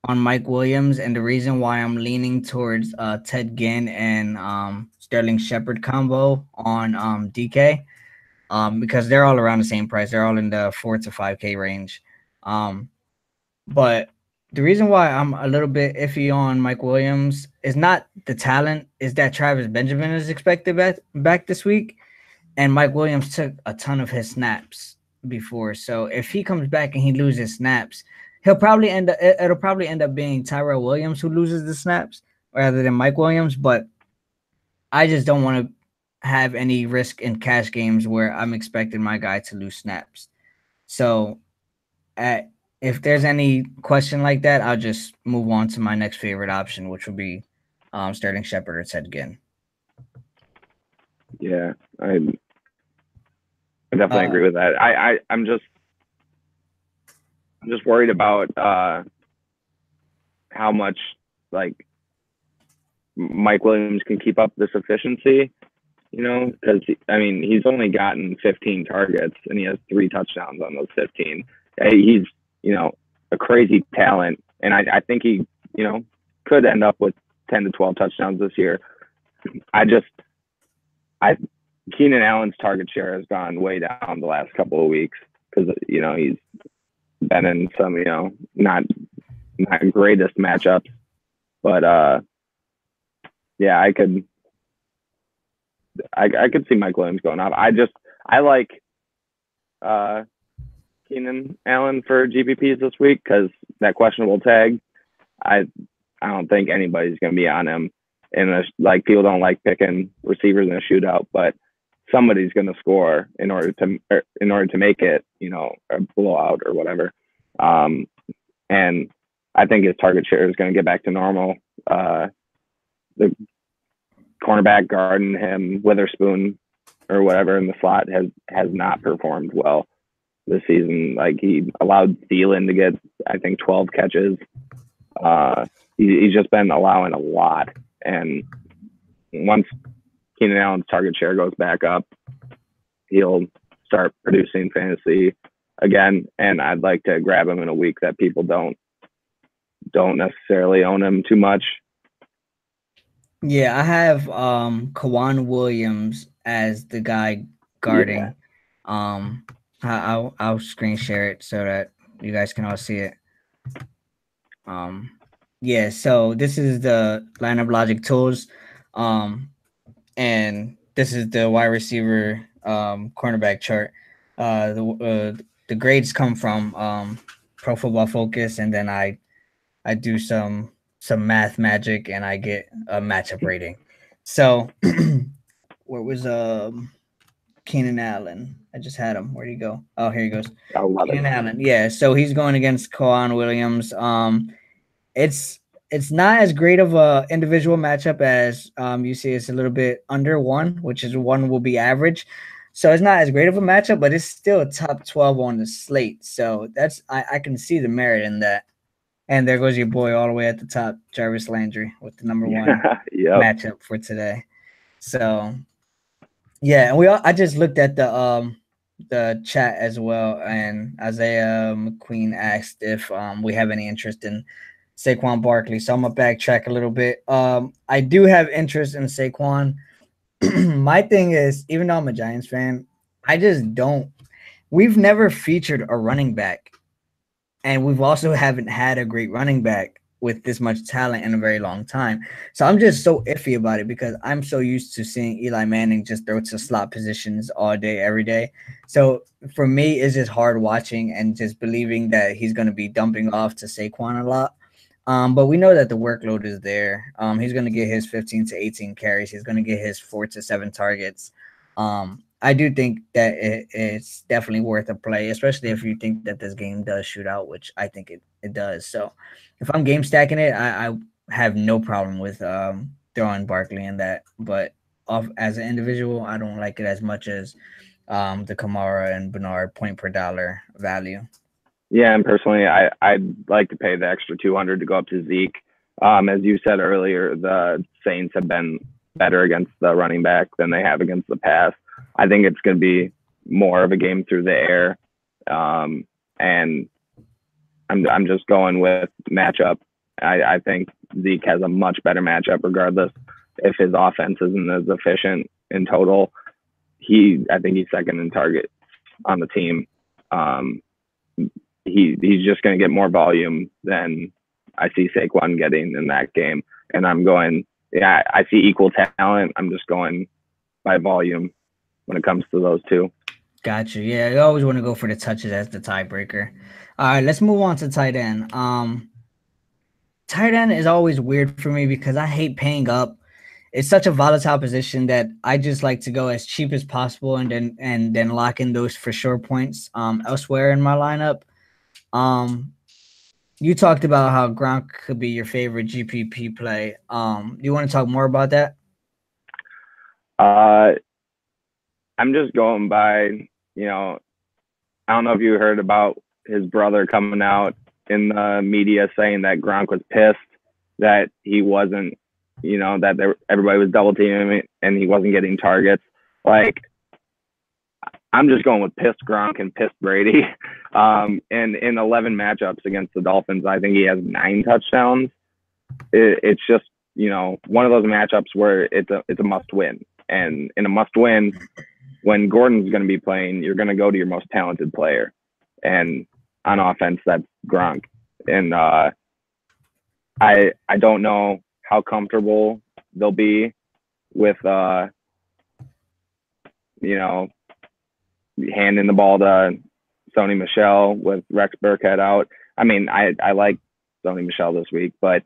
S1: Mike Williams, and the reason why I'm leaning towards Ted Ginn and Sterling Shepard combo on DK, because they're all around the same price. They're all in the 4 to 5K range. But the reason why I'm a little bit iffy on Mike Williams is not the talent, is that Travis Benjamin is expected back this week, and Mike Williams took a ton of his snaps before. So if he comes back and he loses snaps, it'll probably end up being Tyrell Williams who loses the snaps rather than Mike Williams. But I just don't want to have any risk in cash games where I'm expecting my guy to lose snaps. So if there's any question like that, I'll just move on to my next favorite option, which would be Sterling Shepard or Ted Ginn.
S2: Yeah, I definitely agree with that. I'm just worried about how much like Mike Williams can keep up this efficiency, because he's only gotten 15 targets and he has 3 touchdowns on those 15. He's a crazy talent, and I think he could end up with 10 to 12 touchdowns this year. Keenan Allen's target share has gone way down the last couple of weeks because he's been in some not greatest matchups, but yeah, I could see Mike Williams going up. I like Keenan Allen for GPPs this week because that questionable tag. I don't think anybody's going to be on him. And people don't like picking receivers in a shootout, but somebody's going to score in order to make it, a blowout or whatever. And I think his target share is going to get back to normal. The cornerback guarding him, Witherspoon or whatever in the slot, has not performed well this season. Like, he allowed Thielen to get, I think, 12 catches. He's just been allowing a lot. And once Keenan Allen's target share goes back up, he'll start producing fantasy again. And I'd like to grab him in a week that people don't necessarily own him too much.
S1: Yeah, I have Kawan Williams as the guy guarding. Yeah. I'll screen share it so that you guys can all see it. Yeah, so this is the lineup logic tools. And this is the wide receiver cornerback chart. The grades come from Pro Football Focus, and then I do some math magic and I get a matchup rating. So where was Keenan Allen? I just had him. Where'd he go? Oh, here he goes. Keenan Allen. Yeah, so he's going against Kawan Williams. It's not as great of a individual matchup as you see. It's a little bit under 1, which is 1 will be average. So it's not as great of a matchup, but it's still a top 12 on the slate. So I can see the merit in that. And there goes your boy all the way at the top, Jarvis Landry, with the number one
S2: Yep.
S1: matchup for today. So yeah, and I just looked at the chat as well, and Isaiah McQueen asked if we have any interest in Saquon Barkley. So I'm gonna backtrack a little bit. I do have interest in Saquon. My thing is, even though I'm a Giants fan, I just don't. We've never featured a running back, and we've also haven't had a great running back with this much talent in a very long time. So I'm just so iffy about it because I'm so used to seeing Eli Manning just throw to slot positions all day, every day. So for me, it's just hard watching and just believing that he's going to be dumping off to Saquon a lot. But we know that the workload is there. He's going to get his 15 to 18 carries. He's going to get his 4 to 7 targets. I do think that it's definitely worth a play, especially if you think that this game does shoot out, which I think it does. So if I'm game stacking it, I have no problem with throwing Barkley in that. But off as an individual, I don't like it as much as the Kamara and Bernard point per dollar value.
S2: Yeah, and personally, I'd like to pay the extra 200 to go up to Zeke. As you said earlier, the Saints have been better against the running back than they have against the pass. I think it's going to be more of a game through the air, and I'm just going with matchup. I think Zeke has a much better matchup, regardless if his offense isn't as efficient in total. I think he's second in targets on the team. He's just going to get more volume than I see Saquon getting in that game. And I'm going, yeah, I see equal talent. I'm just going by volume when it comes to those two.
S1: Gotcha. Yeah, you always want to go for the touches as the tiebreaker. All right, let's move on to tight end. Tight end is always weird for me because I hate paying up. It's such a volatile position that I just like to go as cheap as possible and then lock in those for sure points elsewhere in my lineup. You talked about how Gronk could be your favorite GPP play. Do you want to talk more about that?
S2: I'm just going by, I don't know if you heard about his brother coming out in the media saying that Gronk was pissed that he wasn't, that everybody was double teaming him and he wasn't getting targets. Like, I'm just going with pissed Gronk and pissed Brady. And in 11 matchups against the Dolphins, I think he has 9 touchdowns. It's just, one of those matchups where it's a must win. And in a must win, when Gordon's going to be playing, you're going to go to your most talented player. And on offense, that's Gronk. And I don't know how comfortable they'll be with, handing the ball to Sony Michel with Rex Burkhead out. I mean, I like Sony Michel this week, but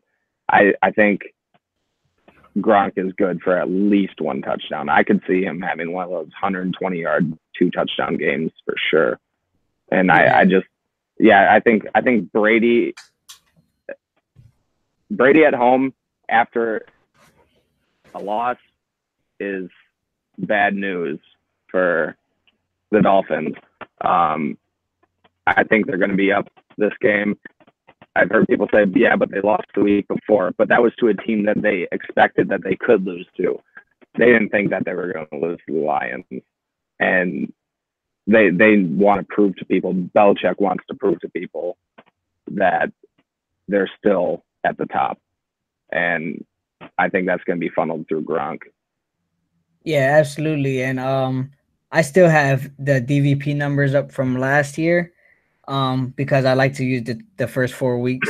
S2: I think Gronk is good for at least 1 touchdown. I could see him having one of those 120-yard 2-touchdown games for sure. And I think Brady at home after a loss is bad news for the Dolphins. I think they're going to be up this game. I've heard people say, yeah, but they lost the week before. But that was to a team that they expected that they could lose to. They didn't think that they were going to lose to the Lions. And they want to prove to people, Belichick wants to prove to people that they're still at the top. And I think that's going to be funneled through Gronk.
S1: Yeah, absolutely. And I still have the DVP numbers up from last year because I like to use the first 4 weeks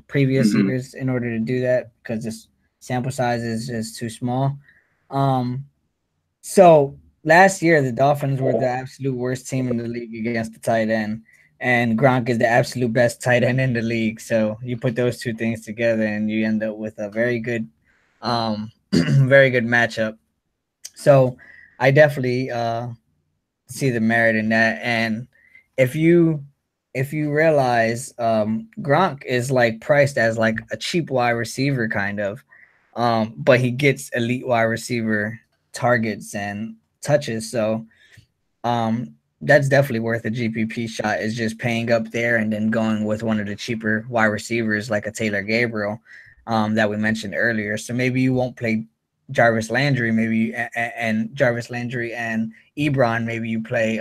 S1: previous years in order to do that because this sample size is just too small. So last year, the Dolphins were the absolute worst team in the league against the tight end, and Gronk is the absolute best tight end in the league. So you put those two things together, and you end up with a very good, very good matchup. So I definitely see the merit in that. And if you realize Gronk is like priced as like a cheap wide receiver kind of, but he gets elite wide receiver targets and touches. So That's definitely worth a GPP shot. Is just paying up there and then going with one of the cheaper wide receivers like a Taylor Gabriel, that we mentioned earlier. So maybe you won't play Jarvis Landry, and Jarvis Landry and Ebron. Maybe you play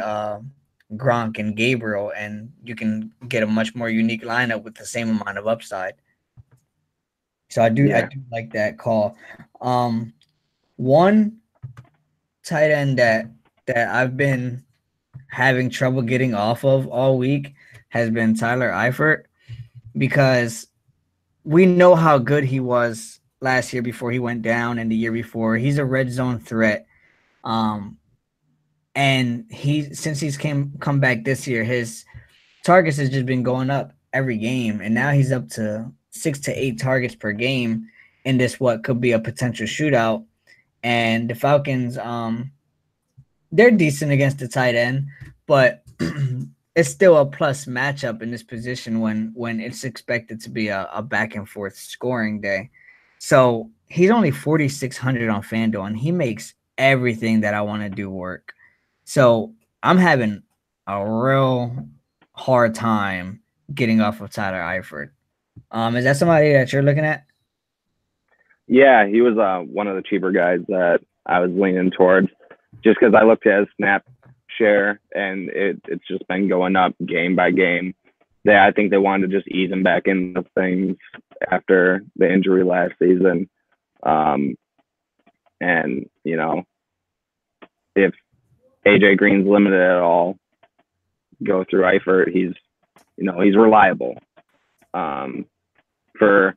S1: Gronk and Gabriel, and you can get a much more unique lineup with the same amount of upside. So I
S2: Yeah.
S1: do like that call. One tight end that I've been having trouble getting off of all week has been Tyler Eifert, because we know how good he was last year before he went down and the year before. He's a red zone threat. Um, and since he's come back this year, his targets has just been going up every game, and now he's up to 6 to 8 targets per game in this what could be a potential shootout. And the Falcons, they're decent against the tight end, but it's still a plus matchup in this position when it's expected to be a back and forth scoring day. So he's only 4,600 on FanDuel, and he makes everything that I want to do work. So I'm having a real hard time getting off of Tyler Eifert. Is that somebody that you're looking at?
S2: Yeah, he was one of the cheaper guys that I was leaning towards, just because I looked at his snap share and it's just been going up game by game. I think they wanted to just ease him back into things after the injury last season. And if AJ Green's limited at all, go through Eifert. He's reliable. For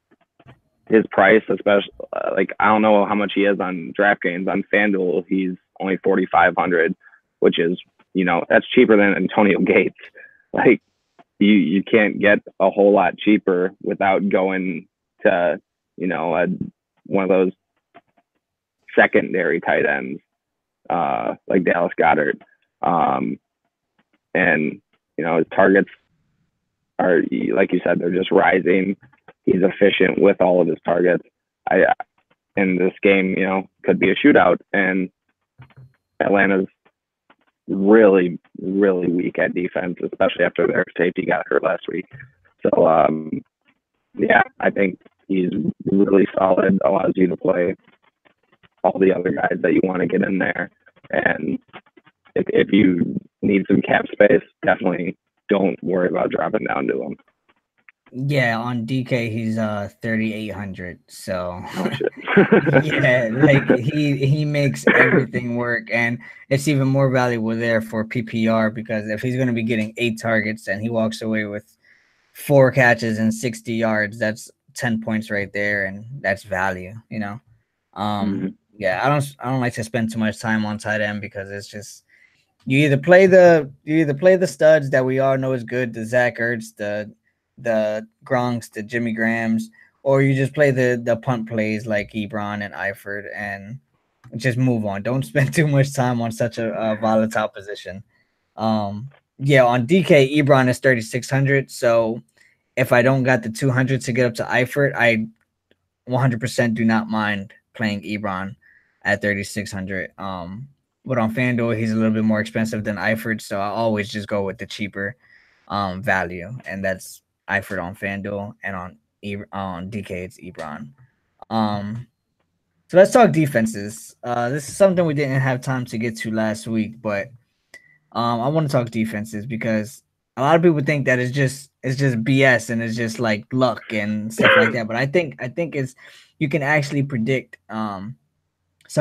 S2: his price, especially, like, I don't know how much he is on DraftKings. On FanDuel, he's only 4,500, which is, that's cheaper than Antonio Gates. Like, you can't get a whole lot cheaper without going to, one of those secondary tight ends, like Dallas Goedert. And, his targets are, like you said, they're just rising. He's efficient with all of his targets. In this game, could be a shootout, and Atlanta's really, really weak at defense, especially after their safety got hurt last week. So, yeah, I think he's really solid, allows you to play all the other guys that you want to get in there. And if you need some cap space, definitely don't worry about dropping down to him.
S1: Yeah, on DK he's 3,800. So
S2: Oh shit.
S1: yeah, like he makes everything work, and it's even more valuable there for PPR, because if he's going to be getting 8 targets and he walks away with 4 catches and 60 yards, that's 10 points right there, and that's value.
S2: Mm-hmm.
S1: Yeah, I don't like to spend too much time on tight end, because it's just you either play the studs that we all know is good, the Zach Ertz, the Gronks, the Jimmy Grahams, or you just play the punt plays like Ebron and Eifert and just move on. Don't spend too much time on such a volatile position. Yeah, on DK, Ebron is 3,600. So if I don't got the 200 to get up to Eifert, I 100% do not mind playing Ebron at 3,600. But on FanDuel, he's a little bit more expensive than Eifert, so I always just go with the cheaper value, and that's Eifert on FanDuel, and on DK it's Ebron. Um, so let's talk defenses. This is something we didn't have time to get to last week, but I want to talk defenses, because a lot of people think that it's just BS and it's just like luck and stuff like that. But I think it's you can actually predict some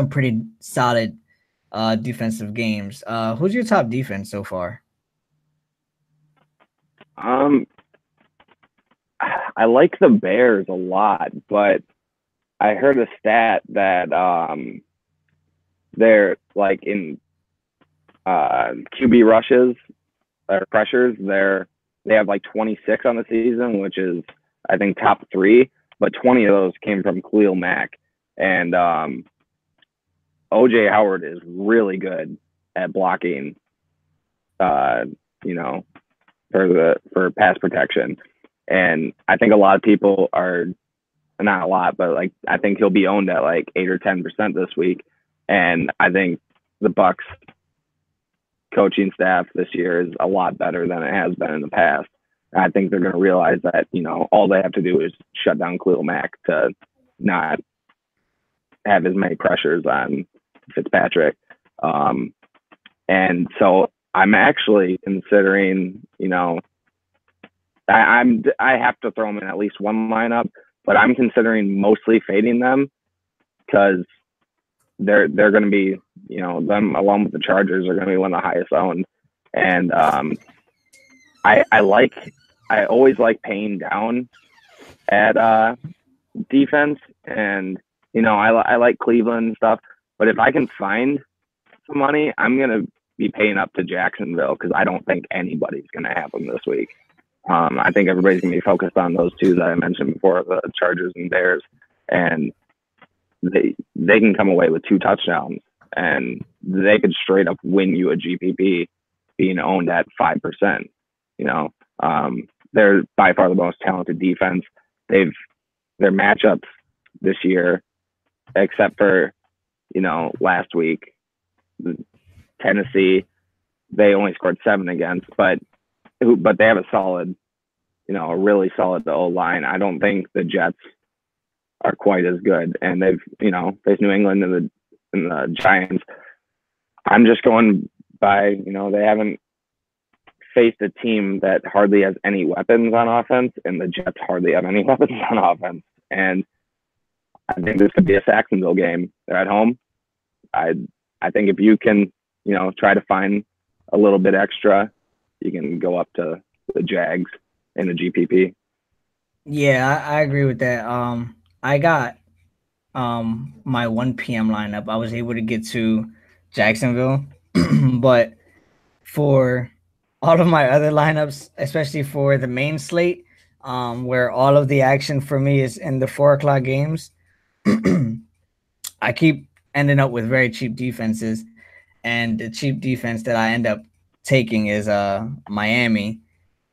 S1: pretty solid defensive games. Who's your top defense so far?
S2: I like the Bears a lot, but I heard a stat that they're like in QB rushes or pressures. They have like 26 on the season, which is, I think, top 3. But 20 of those came from Khalil Mack, and OJ Howard is really good at blocking. You know, for pass protection, and I think a lot of people are, not a lot, but like I think he'll be owned at like 8 or 10% this week, and I think the Bucks coaching staff this year is a lot better than it has been in the past. And I think they're going to realize that, all they have to do is shut down Khalil Mack to not have as many pressures on Fitzpatrick. And so I'm actually considering, I have to throw them in at least one lineup, but I'm considering mostly fading them because they're going to be, them along with the Chargers are going to be one of the highest owned. And I always like paying down at defense, and I like Cleveland and stuff. But if I can find some money, I'm going to be paying up to Jacksonville because I don't think anybody's going to have them this week. I think everybody's going to be focused on those two that I mentioned before, the Chargers and Bears, and they can come away with 2 touchdowns, and they could straight up win you a GPP being owned at 5%. They're by far the most talented defense. Their matchups this year, except for last week, Tennessee, they only scored 7 against, but they have a solid, a really solid O line. I don't think the Jets are quite as good, and they've faced New England and the Giants. I'm just going by they haven't faced a team that hardly has any weapons on offense, and the Jets hardly have any weapons on offense. And I think this could be a Jacksonville game. They're at home. I think if you can try to find a little bit extra, you can go up to the Jags in the GPP.
S1: Yeah, I agree with that. I got my 1 p.m. lineup. I was able to get to Jacksonville, but for all of my other lineups, especially for the main slate, where all of the action for me is in the 4 o'clock games, I keep ending up with very cheap defenses, and the cheap defense that I end up taking is Miami,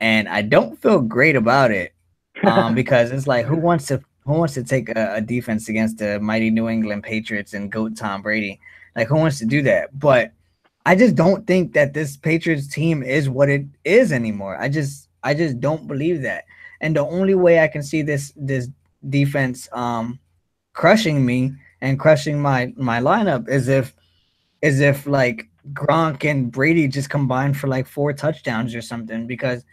S1: and I don't feel great about it because it's like who wants to take a defense against the mighty New England Patriots and GOAT Tom Brady? Like, who wants to do that? But I just don't think that this Patriots team is what it is anymore. I just don't believe that. And the only way I can see this defense crushing me and crushing my lineup is if like Gronk and Brady just combined for like 4 touchdowns or something, because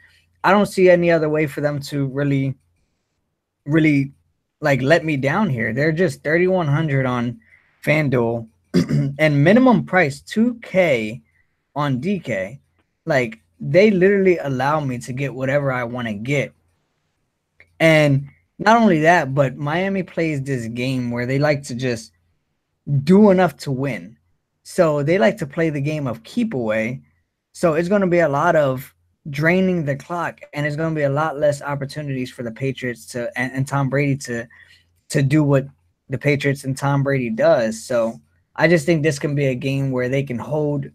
S1: I don't see any other way for them to really like let me down here. They're just 3,100 on FanDuel and minimum price $2K on DK. Like, they literally allow me to get whatever I want to get. And not only that, but Miami plays this game where they like to just do enough to win. So they like to play the game of keep away. So it's going to be a lot of draining the clock, and it's going to be a lot less opportunities for the Patriots and Tom Brady to do what the Patriots and Tom Brady does. So I just think this can be a game where they can hold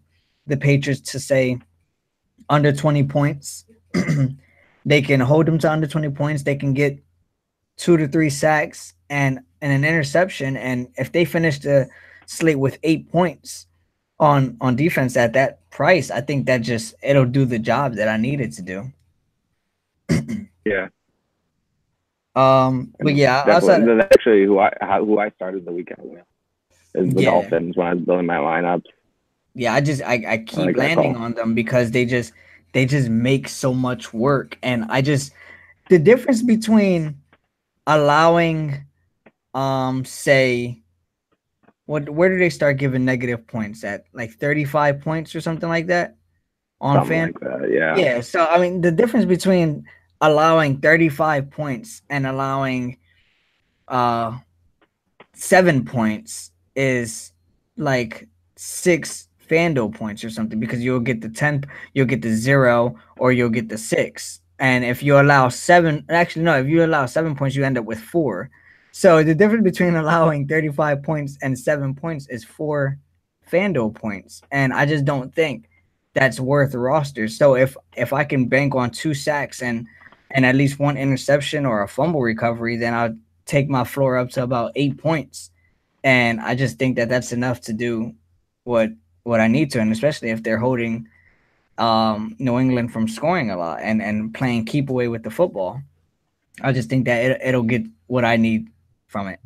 S1: the Patriots to, say, under 20 points. They can hold them to under 20 points. They can get 2 to 3 sacks and an interception. And if they finish the slate with 8 points on defense at that price, I think that it'll do the job that I need it to do.
S2: Yeah.
S1: But yeah,
S2: that's actually who I started the weekend with is the Dolphins when I was building my lineups.
S1: Yeah, I keep landing on them because they just make so much work. And the difference between allowing say, where do they start giving negative points at? Like 35 points or something like that on
S2: something like that, yeah.
S1: Yeah, so I mean the difference between allowing 35 points and allowing 7 points is like 6 FanDuel points or something, because you'll get the 10, you'll get the 0, or you'll get the 6. And if you allow 7, actually no, if you allow 7 points, you end up with 4. So the difference between allowing 35 points and 7 points is 4 FanDuel points. And I just don't think that's worth rosters. So if I can bank on 2 sacks and at least 1 interception or a fumble recovery, then I'll take my floor up to about 8 points. And I just think that that's enough to do what I need to. And especially if they're holding New England from scoring a lot and playing keep away with the football. I just think that it'll get what I need from it.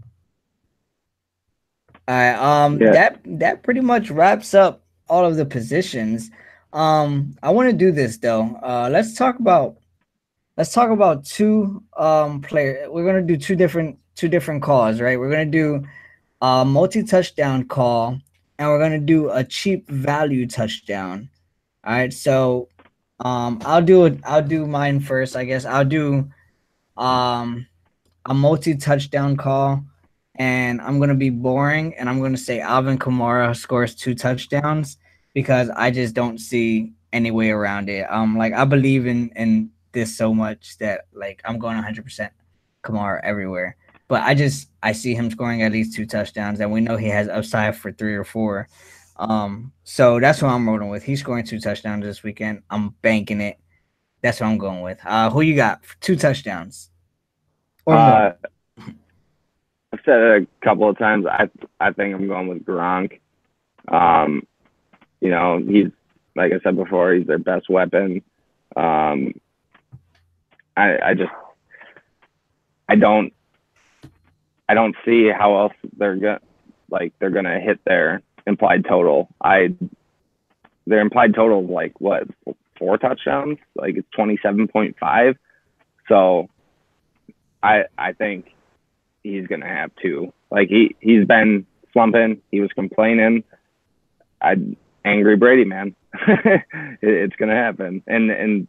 S1: All right.
S2: Yeah.
S1: That pretty much wraps up all of the positions. I want to do this though. Let's talk about two players. We're gonna do two different calls, right? We're gonna do a multi-touchdown call, and we're gonna do a cheap value touchdown. All right. So I'll do it. I'll do mine first, I guess. I'll do um a multi-touchdown call, and I'm gonna be boring, and I'm gonna say Alvin Kamara scores 2 touchdowns because I just don't see any way around it. Like I believe in this so much that like I'm going 100% Kamara everywhere. But I see him scoring at least 2 touchdowns, and we know he has upside for 3 or 4. So that's what I'm rolling with. He's scoring 2 touchdowns this weekend. I'm banking it. That's what I'm going with. Who you got for 2 touchdowns or more?
S2: Uh, I've said it a couple of times. I think I'm going with Gronk. Um, he's like I said before, he's their best weapon. Um, I just I don't see how else they're gonna hit their implied total. Their implied total is like what, 4 touchdowns? Like it's 27.5. So I think he's gonna have 2. Like he's been slumping. He was complaining. Angry Brady, man. It's gonna happen, and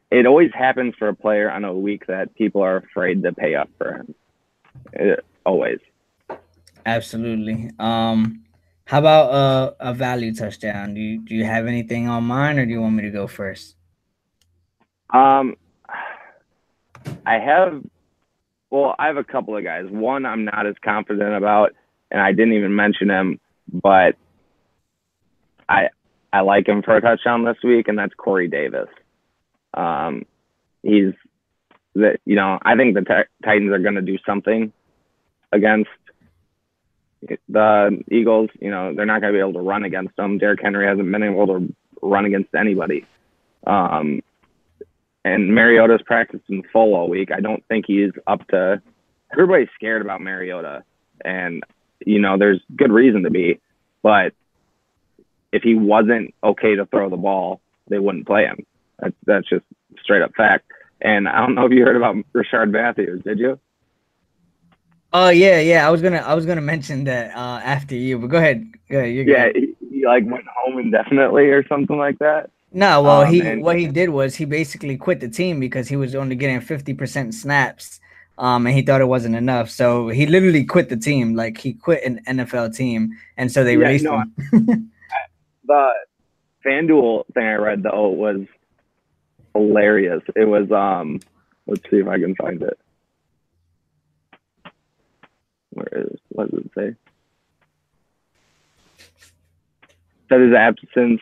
S2: it always happens for a player on a week that people are afraid to pay up for him. Always.
S1: Absolutely. How about a value touchdown? Do you have anything on mine, or do you want me to go first?
S2: Um, I have I have a couple of guys. One I'm not as confident about, and I didn't even mention him, but I like him for a touchdown this week, and that's Corey Davis. He's I think the Titans are going to do something against the Eagles. They're not going to be able to run against them. Derrick Henry hasn't been able to run against anybody. And Mariota's practiced in full all week. I don't think he's up to. Everybody's scared about Mariota, and there's good reason to be. But if he wasn't okay to throw the ball, they wouldn't play him. That's just straight up fact. And I don't know if you heard about Rashard Matthews, did you?
S1: Oh yeah. I was gonna mention that after you, but go ahead. You're
S2: Yeah,
S1: good.
S2: he like went home indefinitely or something like that.
S1: No, well,
S2: And
S1: what he did was he basically quit the team because he was only getting 50% snaps, and he thought it wasn't enough. So he literally quit the team, like he quit an NFL team, and so they
S2: yeah,
S1: released
S2: no,
S1: him.
S2: the FanDuel thing I read though was hilarious. It was let's see if I can find it. What does it say? Said his absence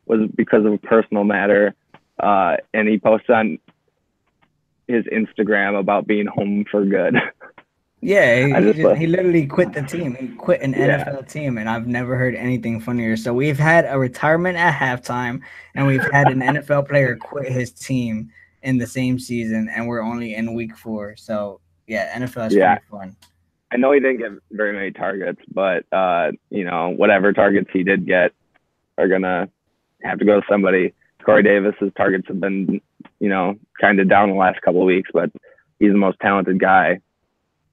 S2: was because of a personal matter, and he posted on his Instagram about being home for good.
S1: Yeah,
S2: I just
S1: he literally quit the team. He quit an
S2: yeah,
S1: NFL team, and I've never heard anything funnier. So we've had a retirement at halftime, and we've had an NFL player quit his team in the same season, and we're only in week 4. So yeah, NFL is
S2: yeah.
S1: pretty fun.
S2: I know he didn't get very many targets, but whatever targets he did get are gonna have to go to somebody. Corey Davis's targets have been, kind of down the last couple of weeks, but he's the most talented guy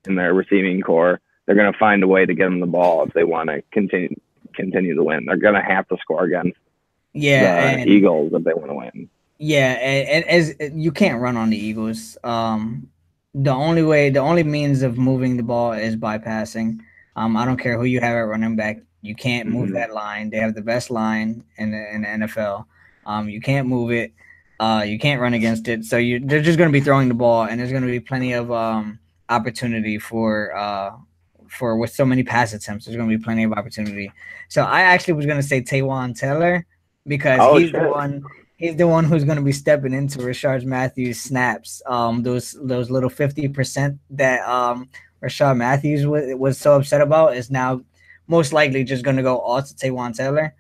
S2: in their receiving core. They're gonna find a way to get him the ball if they want to continue to win. They're gonna have to score against the Eagles if they want to win.
S1: Yeah, and as you can't run on the Eagles. The only means of moving the ball is by passing. I don't care who you have at running back. You can't move that line. They have the best line in the NFL. You can't move it. You can't run against it. So they're just going to be throwing the ball, and there's going to be plenty of opportunity for with so many pass attempts. There's going to be plenty of opportunity. So I actually was going to say Taywan Taylor because he's the one who's going to be stepping into Rashard Matthews snaps. Those little 50% that Rashard Matthews was so upset about is now most likely just going to go all to Taywan Taylor.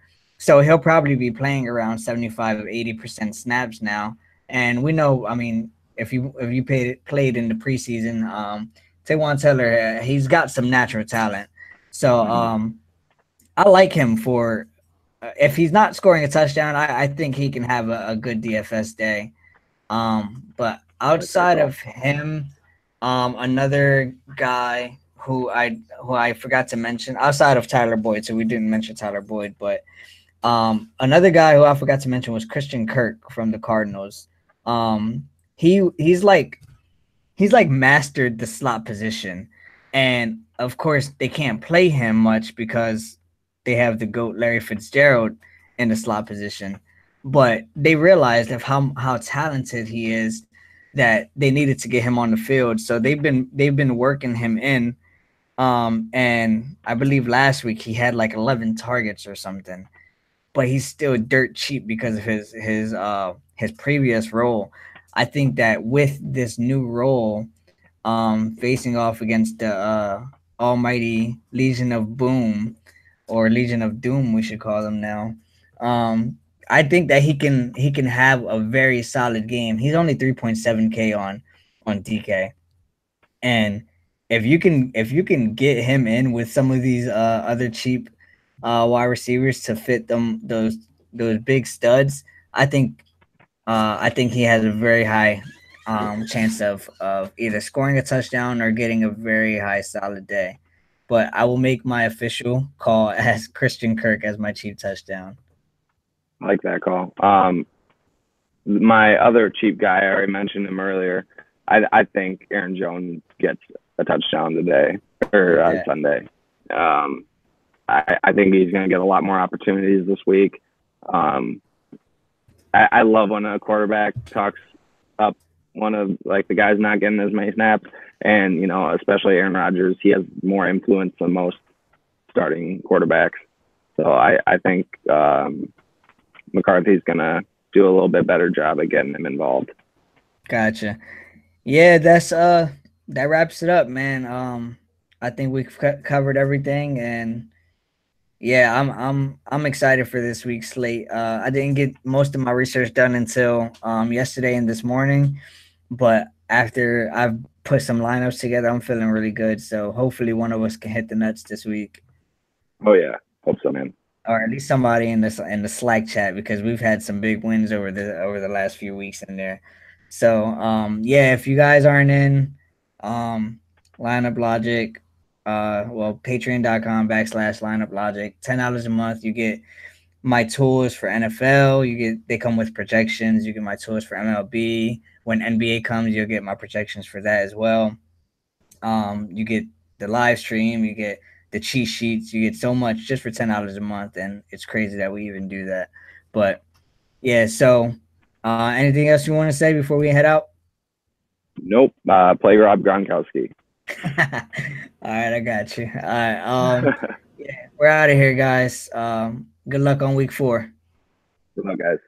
S1: So he'll probably be playing around 75 to 80% snaps now. And we know, I mean, if you played in the preseason, Taywan Taylor, he's got some natural talent. So
S2: Mhm.
S1: I like him for if he's not scoring a touchdown, I think he can have a good DFS day. But
S2: I like that
S1: outside
S2: call.
S1: of him, another guy who I forgot to mention outside of Tyler Boyd, so we didn't mention Tyler Boyd, but another guy who I forgot to mention was Christian Kirk from the Cardinals. Um, he's like mastered the slot position, and of course they can't play him much because they have the goat Larry Fitzgerald in the slot position. But they realized of how talented he is that they needed to get him on the field. So they've been working him in. And I believe last week he had like 11 targets or something, but he's still dirt cheap because of his previous role. I think that with this new role, facing off against the almighty Legion of Boom or Legion of Doom, we should call them now. Um, I think that he can have a very solid game. He's only 3.7K on DK, and if you can get him in with some of these other cheap wide receivers to fit them those big studs, I think I think he has a very high chance of either scoring a touchdown or getting a very high solid day. But I will make my official call as Christian Kirk as my cheap touchdown.
S2: I like that call. My other cheap guy, I already mentioned him earlier. I think Aaron Jones gets a touchdown today or
S1: Yeah,
S2: Sunday. Um, I think he's going to get a lot more opportunities this week. Um, I love when a quarterback talks up one of like the guys not getting as many snaps, and especially Aaron Rodgers, he has more influence than most starting quarterbacks. So I think McCarthy's going to do a little bit better job at getting him involved.
S1: gotcha. Yeah, that wraps it up, man. I think we've covered everything, and yeah, I'm excited for this week's slate. I didn't get most of my research done until yesterday and this morning, but after I've put some lineups together, I'm feeling really good. So hopefully one of us can hit the nuts this week,
S2: Oh yeah, hope so, man.
S1: or at least somebody in the Slack chat because we've had some big wins over the last few weeks in there. So yeah, if you guys aren't in um lineup logic, well patreon.com/ lineup logic, $10 a month, you get my tools for NFL. They come with projections. You get my tools for MLB. When NBA comes, you'll get my projections for that as well. You get the live stream. You get the cheat sheets. You get so much just for $10 a month, and it's crazy that we even do that. But yeah, so anything else you want to say before we head out?
S2: Nope. Play Rob Gronkowski.
S1: All right, I got you. All right, yeah, we're out of here, guys. Good luck on week 4.
S2: Good luck, guys.